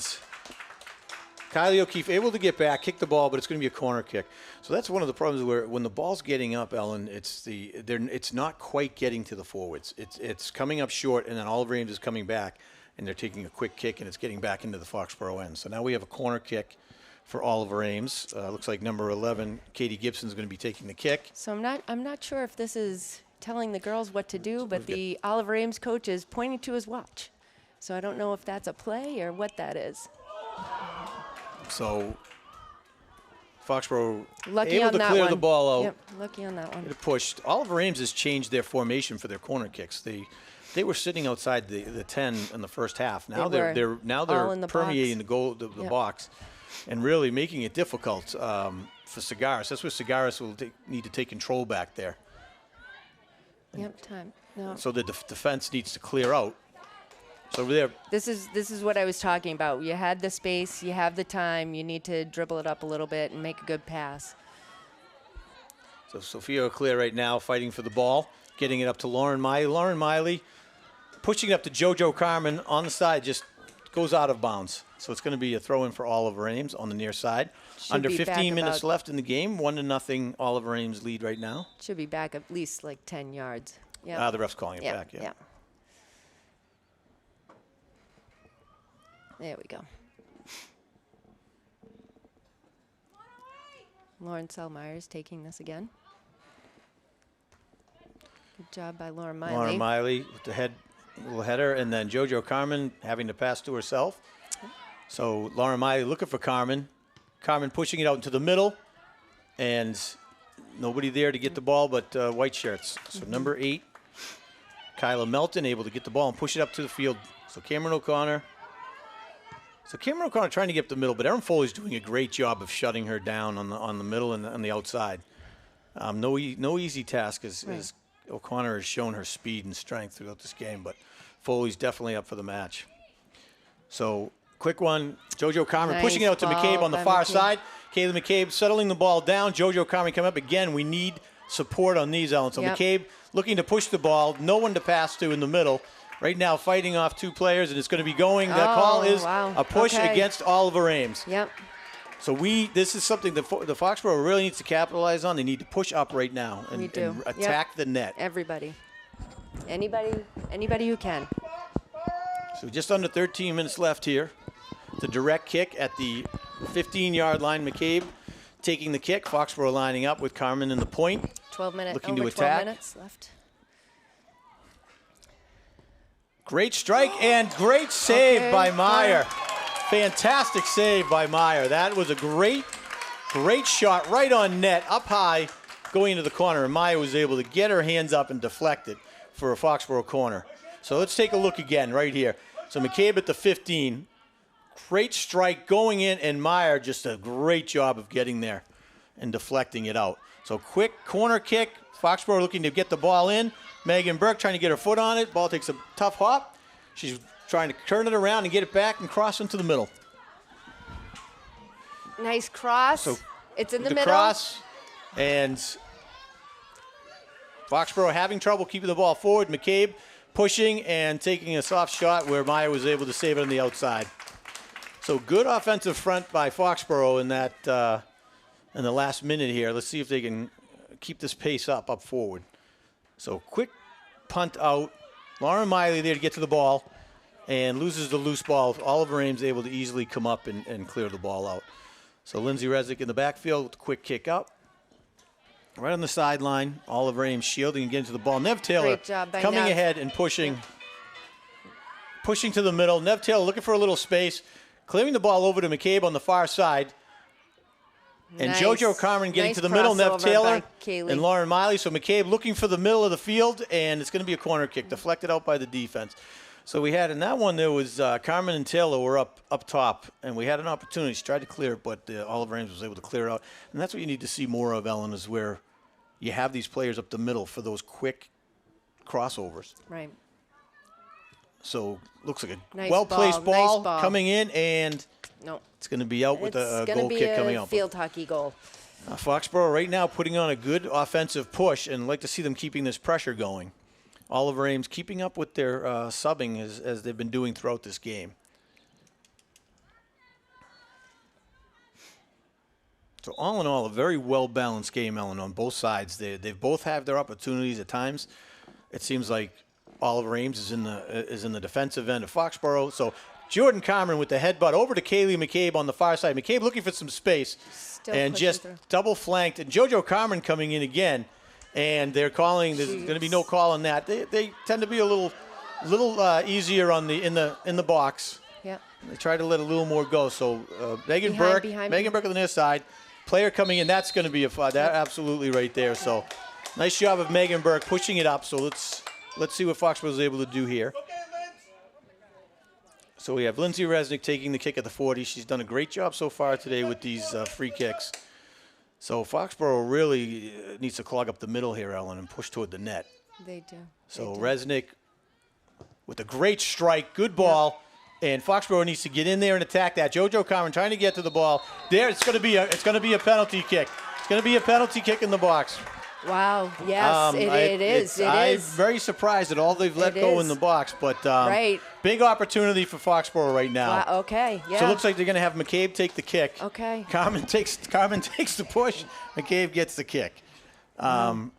Kylie O'Keefe able to get back, kick the ball, but it's going to be a corner kick. So that's one of the problems where when the ball's getting up, Ellen, it's not quite getting to the forwards. It's coming up short, and then Oliver Ames is coming back, and they're taking a quick kick, and it's getting back into the Foxborough end. So now we have a corner kick for Oliver Ames. Looks like number 11, Katie Gibson, is going to be taking the kick. So I'm not sure if this is telling the girls what to do, but the Oliver Ames coach is pointing to his watch. So I don't know if that's a play or what that is. So Foxborough lucky able on to that clear one. the ball out. Yep, lucky on that one. It pushed. Oliver Ames has changed their formation for their corner kicks. They were sitting outside the 10 in the first half. Now they're permeating the box, and really making it difficult for Cigaris. That's where Cigaris will need to take control back there. Yep, time. No. So the defense needs to clear out. So over there. This is what I was talking about. You had the space, you have the time, you need to dribble it up a little bit and make a good pass. So Sophia O'Clair right now fighting for the ball, getting it up to Lauren Miley. Lauren Miley pushing it up to JoJo Carmen on the side, just goes out of bounds. So it's going to be a throw-in for Oliver Ames on the near side. Under 15 minutes left in the game, 1-0 Oliver Ames lead right now. Should be back at least like 10 yards. Yeah. The ref's calling it back, yeah. There we go. Lauren Selmeyer's taking this again. Good job by Lauren Miley. Lauren Miley with the little header, and then JoJo Carmen having to pass to herself. So Lauren Miley looking for Carmen. Carmen pushing it out into the middle, and nobody there to get the ball but white shirts. So number 8, Kayla Milton, able to get the ball and push it up to the field. So Cameron O'Connor trying to get up the middle, but Erin Foley's doing a great job of shutting her down on the middle and on the outside. No easy task as O'Connor has shown her speed and strength throughout this game, but Foley's definitely up for the match. So quick one, JoJo Carmen pushing it out to McCabe on the far side. Kayla McCabe settling the ball down. JoJo Carmen coming up again. We need support on these elements. So McCabe looking to push the ball, no one to pass to in the middle. Right now fighting off 2 players, and it's going to be going. The call is a push against Oliver Ames. Yep. So this is something the Foxborough really needs to capitalize on. They need to push up right now and attack the net. Everybody. Anybody who can. So just under 13 minutes left here. The direct kick at the 15-yard line. McCabe taking the kick. Foxborough lining up with Carmen in the point. 12 minutes. Looking to attack. 12 minutes left. Great strike and great save by Meyer. Fantastic save by Meyer. That was a great shot right on net, up high, going into the corner. And Meyer was able to get her hands up and deflect it for a Foxborough corner. So let's take a look again right here. So McCabe at the 15. Great strike going in, and Meyer just a great job of getting there and deflecting it out. So quick corner kick. Foxborough looking to get the ball in. Megan Burke trying to get her foot on it. Ball takes a tough hop. She's trying to turn it around and get it back and cross into the middle. Nice cross. So it's in the middle. Cross, and Foxborough having trouble keeping the ball forward. McCabe pushing and taking a soft shot where Meyer was able to save it on the outside. So good offensive front by Foxborough in that in the last minute here. Let's see if they can keep this pace up forward. So quick punt out. Lauren Miley there to get to the ball. and loses the loose ball. Oliver Ames able to easily come up and clear the ball out. So Lindsay Resnick in the backfield with a quick kick up. Right on the sideline, Oliver Ames shielding and getting to the ball. Nev Taylor coming ahead and pushing to the middle. Nev Taylor looking for a little space, clearing the ball over to McCabe on the far side. And JoJo Carmen getting to the middle, Nev Taylor and Lauren Miley. So McCabe looking for the middle of the field, and it's going to be a corner kick, deflected out by the defense. So we had in that one, there was Carmen and Taylor were up top, and we had an opportunity. She tried to clear it, but Oliver Ames was able to clear it out. And that's what you need to see more of, Ellen, is where you have these players up the middle for those quick crossovers. Right. So looks like a well-placed ball coming in, and it's going to be out with a goal kick coming out. It's going to be a field hockey goal. Foxborough right now putting on a good offensive push, and I'd like to see them keeping this pressure going. Oliver Ames keeping up with their subbing as they've been doing throughout this game. So all in all, a very well-balanced game, Ellen, on both sides. They both have their opportunities at times. It seems like Oliver Ames is in the defensive end of Foxborough. So Jordan Carmen with the headbutt over to Kaylee McCabe on the far side. McCabe looking for some space and just double flanked. And JoJo Carmen coming in again. And they're calling. There's going to be no call on that. They tend to be a little easier in the box. Yeah. They try to let a little more go. So Megan Burke on the near side, player coming in. That's going to be that absolutely right there. So nice job of Megan Burke pushing it up. So let's see what Foxborough is able to do here. So we have Lindsay Resnick taking the kick at the 40. She's done a great job so far today with these free kicks. So Foxborough really needs to clog up the middle here, Ellen, and push toward the net. They do. So Resnick with a great strike, good ball, and Foxborough needs to get in there and attack that. JoJo Carmen trying to get to the ball. There, it's going to be a penalty kick. It's going to be a penalty kick in the box. Wow. Yes, it is. I'm very surprised at all they've let go in the box, but big opportunity for Foxborough right now. Wow, okay. Yeah. So it looks like they're going to have McCabe take the kick. Okay. Carmen takes the push. McCabe gets the kick. So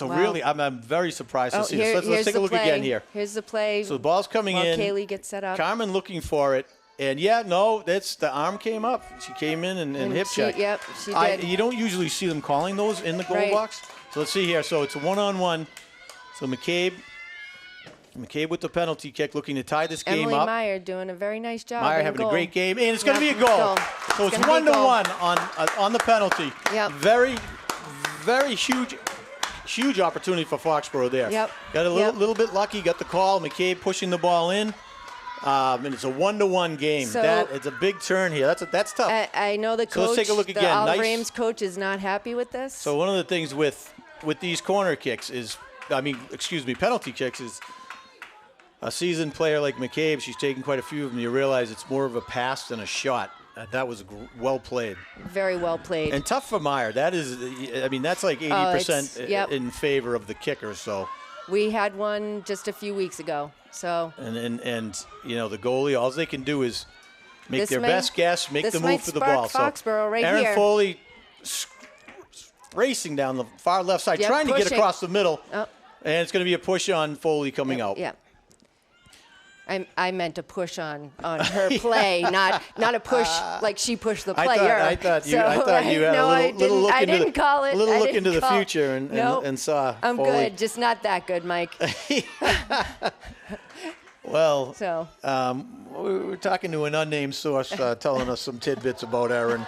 really, I'm very surprised to see this. Let's take a look again here. Here's the play. So the ball's coming in. Kaylee gets set up. Carmen looking for it. And that's the arm came up. She came in and hip checked. Yep, she did. You don't usually see them calling those in the goal box. So let's see here. So it's a one-on-one. So McCabe with the penalty kick, looking to tie this game up. Emily Meyer doing a very nice job. Meyer having a great game, and it's going to be a goal. So it's 1-1 on the penalty. Yep. Very, very huge opportunity for Foxborough there. Yep. Got a little bit lucky. Got the call. McCabe pushing the ball in. And it's a 1-1 game. So it's a big turn here. That's tough. I know the coach. So let's take a look again. The Oliver Ames coach is not happy with this. So one of the things with these corner kicks penalty kicks is a seasoned player like McCabe. She's taken quite a few of them. You realize it's more of a pass than a shot. That was well played. Very well played. And tough for Meyer. That is, that's like 80% in favor of the kicker. So. We had one just a few weeks ago. So and the goalie, all they can do is make their best guess, make the move for the ball. Foxborough right Erin here. Foley racing down the far left side, trying to get across the middle, and it's going to be a push on Foley coming out. Yeah. I meant to push on her play, not a push like she pushed the player. I thought you had a little look into the future and saw I'm Foley. good, just not that good, Mike. Well, we were talking to an unnamed source telling us some tidbits about Erin.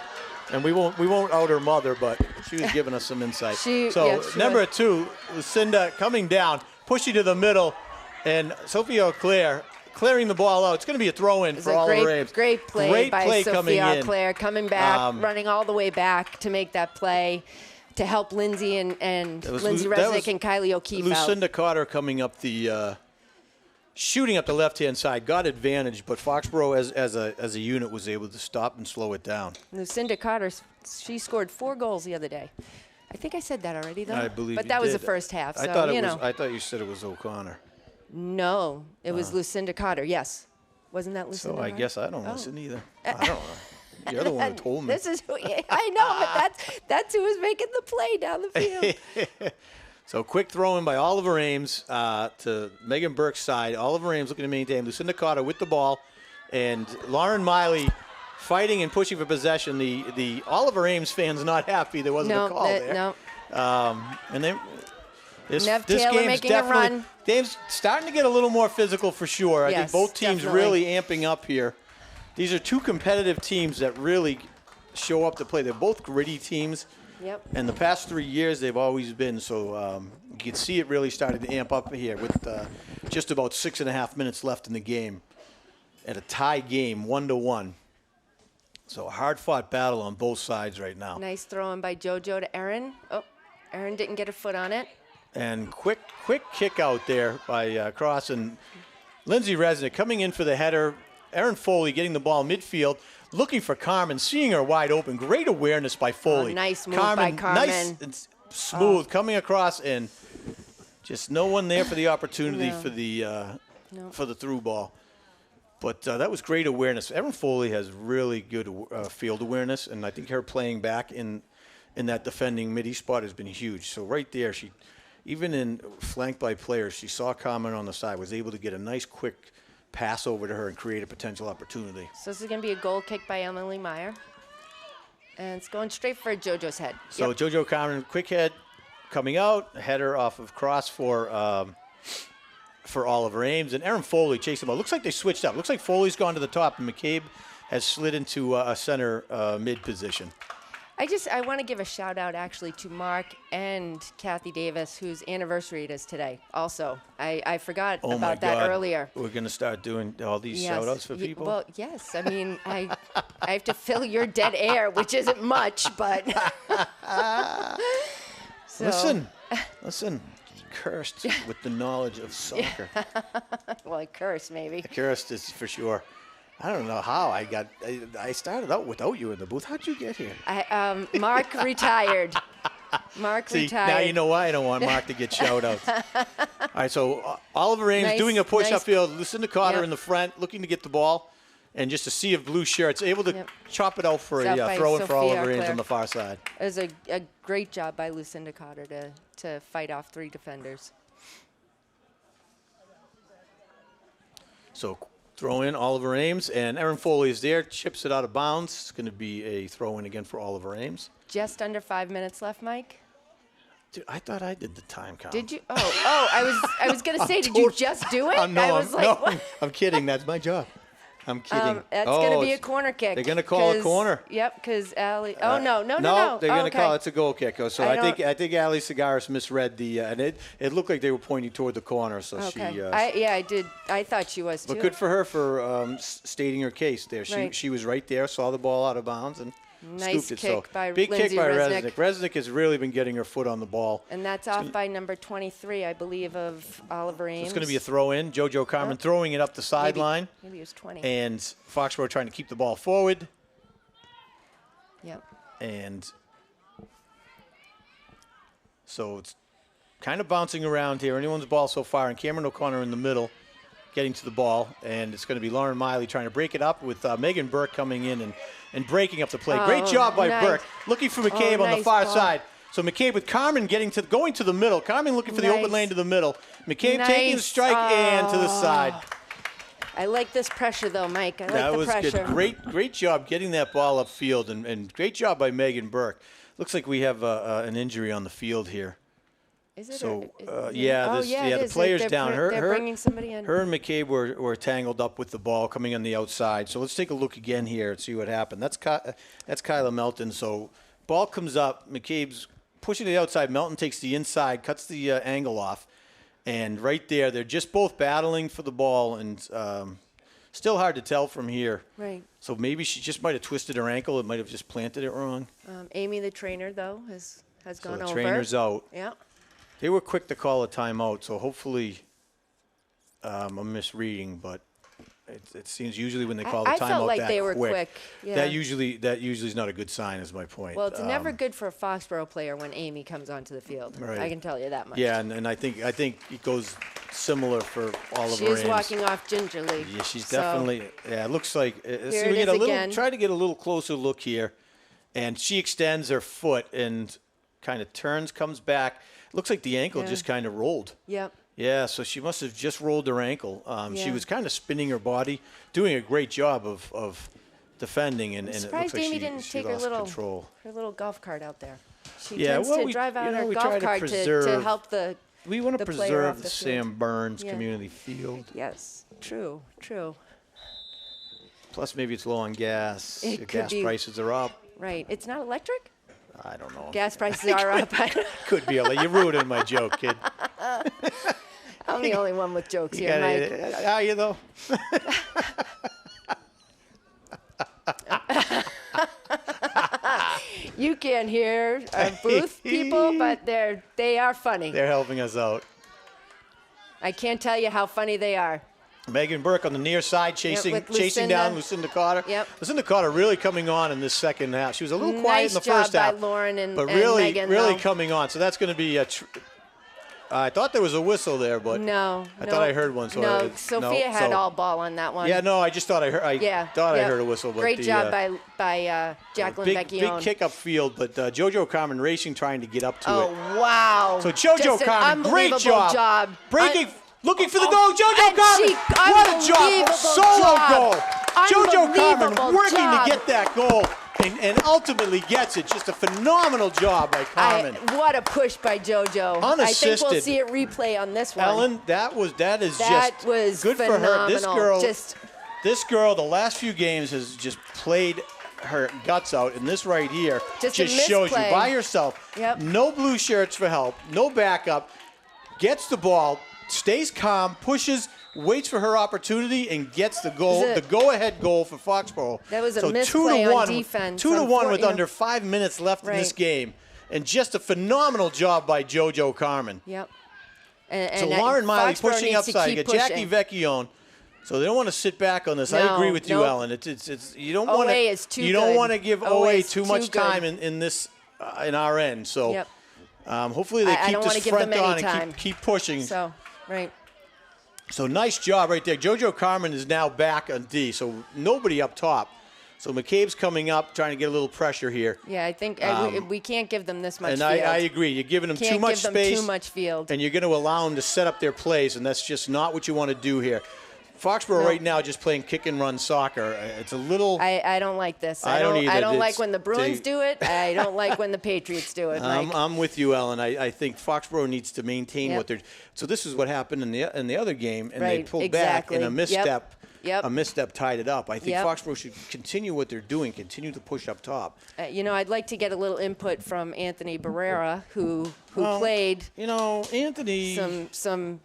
And we won't out her mother, but she was giving us some insight. Number 2, Lucinda coming down, pushing to the middle, and Sophia Auclair clearing the ball out. It's going to be a throw-in for Oliver Ames. Great play by Sophia Auclair, coming back, running all the way back to make that play to help Lindsay and Lindsay Resnick and Kylie O'Keefe Lucinda Cotter coming up shooting up the left-hand side, got advantage, but Foxborough as a unit was able to stop and slow it down. Lucinda Cotter, she scored 4 goals the other day. I think I said that already, though. I believe but that was the first half. So, I thought you said it was O'Connor. No, it was Lucinda Cotter. Yes, wasn't that Lucinda? So I guess I don't listen either. I don't know. You're the one who told me. This is I know, but that's who was making the play down the field. So quick throw in by Oliver Ames to Megan Burke's side. Oliver Ames looking to maintain. Lucinda Carter with the ball. And Lauren Miley fighting and pushing for possession. The Oliver Ames fans not happy there wasn't a call there. No. And then this Taylor game's making a definitely run. game's starting to get a little more physical for sure. I think Yes, both teams definitely. really amping up here. These are two competitive teams that really show up to play. They're both gritty teams. Yep. And the past 3 years they've always been. So you can see it really started to amp up here with just about 6.5 minutes left in the game. At a tie game, 1-1. So a hard-fought battle on both sides right now. Nice throw in by JoJo to Erin. Oh, Erin didn't get a foot on it. And quick kick out there by Cross. And Lindsay Resnick coming in for the header. Erin Foley getting the ball midfield, looking for Carmen, seeing her wide open. Great awareness by Foley. Nice move by Carmen. Nice and smooth coming across, and just no one there for the opportunity for the through ball. But that was great awareness. Erin Foley has really good field awareness, and I think her playing back in that defending midi spot has been huge. So right there, she, even in flanked by players, she saw Carmen on the side, was able to get a nice quick pass over to her and create a potential opportunity. So this is going to be a goal kick by Emily Meyer. And it's going straight for JoJo's head. So Yep. JoJo Carmen, quick head coming out, header off of Cross for Oliver Ames, and Erin Foley chasing the ball. Looks like they switched up. Looks like Foley's gone to the top, and McCabe has slid into a center mid position. I want to give a shout out actually to Mark and Kathy Davis, whose anniversary it is today. Also, I forgot Oh about my God. that earlier. We're going to start doing all these shout outs for people? Well, yes. I mean, I have to fill your dead air, which isn't much, but. So, Listen. Cursed with the knowledge of soccer. well, I curse maybe. Cursed is for sure. I don't know how I started out without you in the booth. How'd you get here? Mark retired. See, retired. now you know why I don't want Mark to get shout outs. All right, so Oliver Ames Nice- doing a push nice- upfield. Lucinda Carter Yep. in the front, looking to get the ball. And just a sea of blue shirts, able to Yep. chop it out for It's out a by throw in for Sophia Oliver Ames Claire. on the far side. It was a great job by Lucinda Cotter to fight off 3 defenders. So throw in Oliver Ames, and Erin Foley is there, chips it out of bounds. It's going to be a throw in again for Oliver Ames. Just under 5 minutes left, Mike. Dude, I thought I did the time count. Did you? I was gonna say, did you just do it? I was like, what? I'm kidding. That's my job. I'm kidding. That's gonna be a corner kick. They're gonna call a 'cause- corner. Yep, because Allie. Oh no. They're gonna call it's a goal kick. So I I think Ali Cigaris misread the and it looked like they were pointing toward the corner. So Okay. she. I did. I thought she was too. But good for her for stating her case there. Right. She was right there, saw the ball out of bounds, and Nice scooped it. kick So by big Lindsay kick by Resnick. Resnick has really been getting her foot on the ball. And that's off by number 23, I believe, of Oliver Ames. It's going to be a throw in. JoJo Carmen throwing it up the sideline. Maybe it was 20. And Foxborough trying to keep the ball forward. Yep. And so it's kind of bouncing around here. Anyone's ball so far. And Cameron O'Connor in the middle getting to the ball. And it's going to be Lauren Miley trying to break it up with Megan Burke coming in and breaking up the play. Great job by nice. Burke. Looking for McCabe on the nice far ball. side. So McCabe with Carmen going to the middle. Carmen looking for the open Nice. lane to the middle. McCabe taking the Nice. strike and to the side. I like this pressure, though, Mike. I like That the was pressure. good. Great job getting that ball upfield, and great job by Megan Burke. Looks like we have an injury on the field here. Is it? So or- the is. player's They're down. they're bringing somebody in. Her and McCabe were tangled up with the ball coming on the outside. So let's take a look again here and see what happened. That's Kayla Milton. So ball comes up. McCabe's pushing to the outside. Milton takes the inside, cuts the angle off, and right there they're just both battling for the ball, and still hard to tell from here. Right. So maybe she just might have twisted her ankle. It might have just planted it wrong. Amy, the trainer, though, has So gone the over. trainer's out. Yeah. They were quick to call a timeout, so hopefully I'm misreading, but it seems usually when they call the I timeout felt like that they were quick. Yeah. that usually is not a good sign, is my point. Well, it's never good for a Foxborough player when Amy comes onto the field. Right. I can tell you that much. Yeah, and I think it goes similar for Oliver She is Ames. walking off gingerly. Yeah, she's so- definitely. Yeah, it looks like. Let's see, Here we it get is again. Try to get a little closer look here, and she extends her foot and kind of turns, comes back. looks like the ankle just kind of rolled. Yep. Yeah, so she must have just rolled her ankle. She Yeah. was kind of spinning her body, doing a great job of defending, and it looks Surprised like Amy she didn't take lost control. her little golf cart out there. She Yeah, tends well, to drive out her we golf try to cart to preserve- help the. We want to the player off preserve the the field. Sam Burns Yeah. Community Field. Yes, true. Plus, maybe it's low on gas. It The could gas be. prices are up. Right. It's not electric? I don't know. Gas prices are up. Could be. You're ruining my joke, kid. I'm the only one with jokes You here, Mike. Are you, though? You can't hear our booth people, but they are funny. They're helping us out. I can't tell you how funny they are. Megan Burke on the near side, chasing with down Lucinda. Lucinda Carter. Yep. Lucinda Carter really coming on in this second half. She was a little quiet in the first Nice half. job by Lauren and but and really, Megan, really though. coming on. So that's going to be I thought there was a whistle there, but No. I thought I heard one. So no, Sophia had all ball on that one. Yeah, no, I just thought I heard. I thought I heard a whistle. But Great job by Jacqueline Vecchione. big kick up field, but JoJo Carmen racing, trying to get up to it. Oh, wow. So JoJo Just an Carmen, great unbelievable job. Breaking, looking for the Oh, goal. JoJo and Carmen, what a job. unbelievable Solo job. goal. JoJo Carmen Unbelievable working job. to get that goal and ultimately gets it. Just a phenomenal job by Carmen. What a push by JoJo. Unassisted. I think we'll see it replay on this one. Ellen, that is That just was good for her. This phenomenal. girl, the last few games has just played her guts out, and this right here Just a shows you misplay. by herself. Yep. No blue shirts for help, no backup, gets the ball, stays calm, pushes, waits for her opportunity, and gets the goal, the go-ahead goal for Foxborough. That was a so misplay 2-1, on defense. 2-1 with under 5 minutes left in this Right. game, and just a phenomenal job by JoJo Carmen. Yep. So And Lauren Miley Foxborough pushing needs to upside. You keep got Jackie pushing. Vecchione. So they don't want to sit back on this. I No, agree with you, nope. Ellen. It's you don't want OA is too you don't good. want to give OA OA is too too much good. time in this in our end. So Yep. hopefully they I keep don't wanna this give them front on any and time. keep pushing. So, right. So nice job right there. JoJo Carmen is now back on D. So nobody up top. So McCabe's coming up, trying to get a little pressure here. Yeah, I think we can't give them this much And field. I agree. You're giving them Can't too much give them space. too much field. And you're going to allow them to set up their plays, and that's just not what you want to do here. Foxborough No. right now just playing kick and run soccer. It's a little. I don't like this. I don't either. I don't It's- like when the Bruins do it. I don't like when the Patriots do it, Mike. I'm with you, Ellen. I think Foxborough needs to maintain Yep. what they're. So this is what happened in the other game, and they Right, pulled exactly. back, and a misstep. Yep. A misstep tied it up. I think Yep. Foxborough should continue what they're doing, continue to push up top. I'd like to get a little input from Anthony Barrera, who Well, played Anthony. some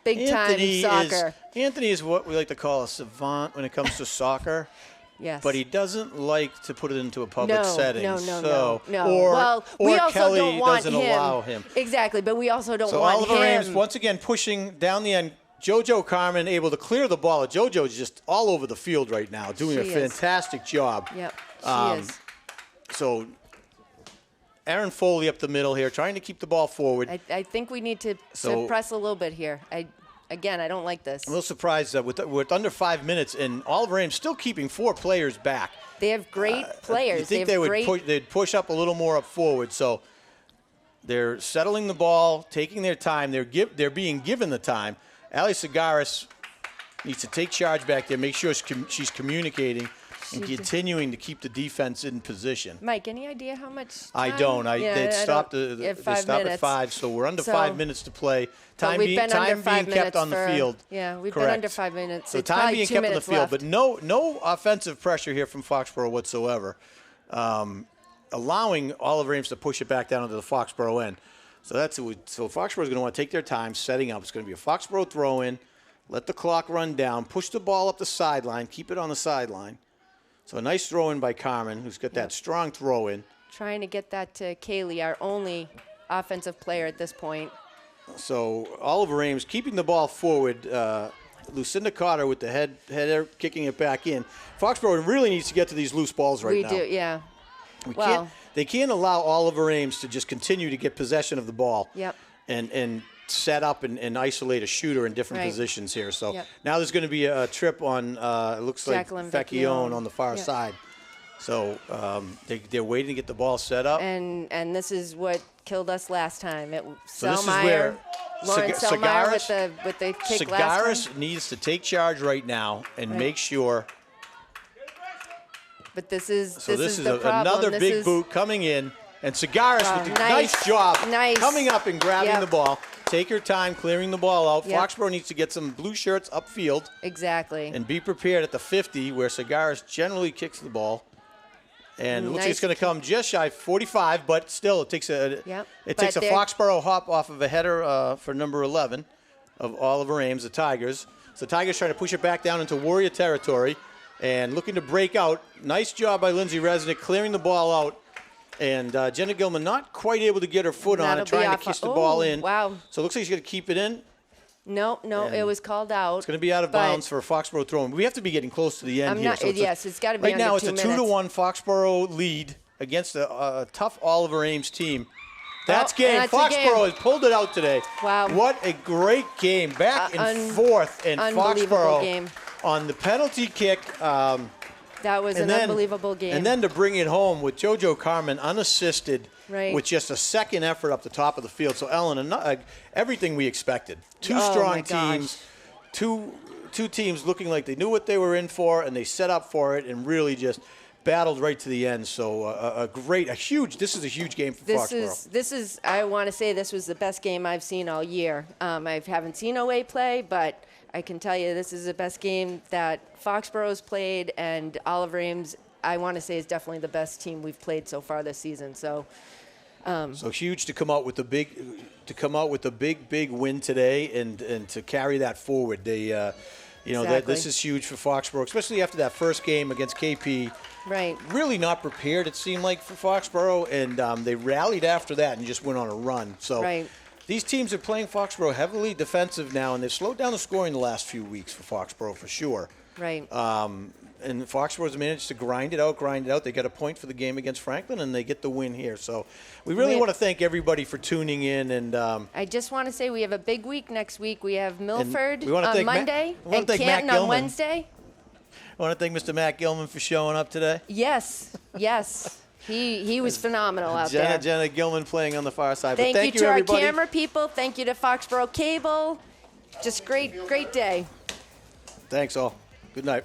big time soccer. Anthony is what we like to call a savant when it comes to soccer. Yes. But he doesn't like to put it into a public setting. No. Or we also Kelly don't want doesn't him. allow him. Exactly, but we also don't So want Oliver him. Ames once again pushing down the end. JoJo Carmen able to clear the ball. JoJo's just all over the field right now, doing She a is. fantastic job. Yep, she is. So Aaron Foley up the middle here, trying to keep the ball forward. I think we need to press a little bit here. I don't like this. I'm a little surprised that with under 5 minutes and Oliver Ames still keeping 4 players back. They have great players. You think they have they'd push up a little more up forward. So they're settling the ball, taking their time. They're being given the time. Ali Sagaris needs to take charge back there, make sure she's communicating and continuing to keep the defense in position. Mike, any idea how much time? I don't. They stopped at 5, so we're under 5 minutes to play. Time we've being been under 5 kept minutes on the field. Yeah, we've Correct. been under 5 minutes. So It's time probably being 2 kept on the minutes field, left. but no offensive pressure here from Foxborough whatsoever, allowing Oliver Ames to push it back down into the Foxborough end. So Foxborough is going to want to take their time setting up. It's going to be a Foxborough throw-in, let the clock run down, push the ball up the sideline, keep it on the sideline. So a nice throw-in by Carmen, who's got that strong throw-in. Trying to get that to Kaylee, our only offensive player at this point. So Oliver Ames keeping the ball forward. Lucinda Carter with the header kicking it back in. Foxborough really needs to get to these loose balls right now. We do, yeah. They can't allow Oliver Ames to just continue to get possession of the ball. Yep. And set up and isolate a shooter in different positions here. So now there's going to be a trip on, it looks Jacqueline like Vecchione Vecchione on the far side. So they're waiting to get the ball set up. And this is what killed us last time. So this is where Lauren Selmeyer with the kick last time. Sagaris needs to take charge right now and make sure. But this is the problem. Another big boot coming in, and Sagaris with a nice job coming up and grabbing the ball. Take your time clearing the ball out. Foxborough needs to get some blue shirts upfield. Exactly. And be prepared at the 50 where Sagaris generally kicks the ball. And it looks like it's going to come just shy of 45, but still it takes a Foxborough hop off of a header for number 11 of Oliver Ames, the Tigers. So the Tigers trying to push it back down into Warrior territory and looking to break out. Nice job by Lindsay Resnick clearing the ball out. And Jenna Gilman not quite able to get her foot on it, trying to kiss the ball in. Wow. So it looks like she's going to keep it in. No, it was called out. It's going to be out of bounds for a Foxborough throw. We have to be getting close to the end here. It's got to be right now. It's a 2-1 Foxborough lead against a tough Oliver Ames team. That's game. Foxborough has pulled it out today. Wow! What a great game, back and forth, and Foxborough game. On the penalty kick. That was an unbelievable game. And then to bring it home with JoJo Carmen unassisted. Right. With just a second effort up the top of the field. So, Ellen, everything we expected. Two strong teams, two teams looking like they knew what they were in for, and they set up for it and really just battled right to the end. So, this is a huge game for Foxborough. I want to say this was the best game I've seen all year. I haven't seen OA play, but I can tell you this is the best game that Foxborough's played, and Oliver Ames, I want to say, is definitely the best team we've played so far this season. So huge to come out with a big win today, and to carry that forward. They, this is huge for Foxborough, especially after that first game against KP. Right. Really not prepared, it seemed like, for Foxborough, and they rallied after that and just went on a run. So these teams are playing Foxborough heavily defensive now, and they've slowed down the scoring the last few weeks for Foxborough for sure. Right. And Foxborough's managed to grind it out. They got a point for the game against Franklin, and they get the win here. So we really want to thank everybody for tuning in. And I just want to say we have a big week next week. We have Milford on Monday and Canton on Wednesday. I want to thank Mr. Matt Gilman for showing up today. Yes. He was phenomenal out there. Jenna Gilman playing on the far side. Thank you to everybody. Our camera people. Thank you to Foxboro Cable. Just great day. Thanks all. Good night.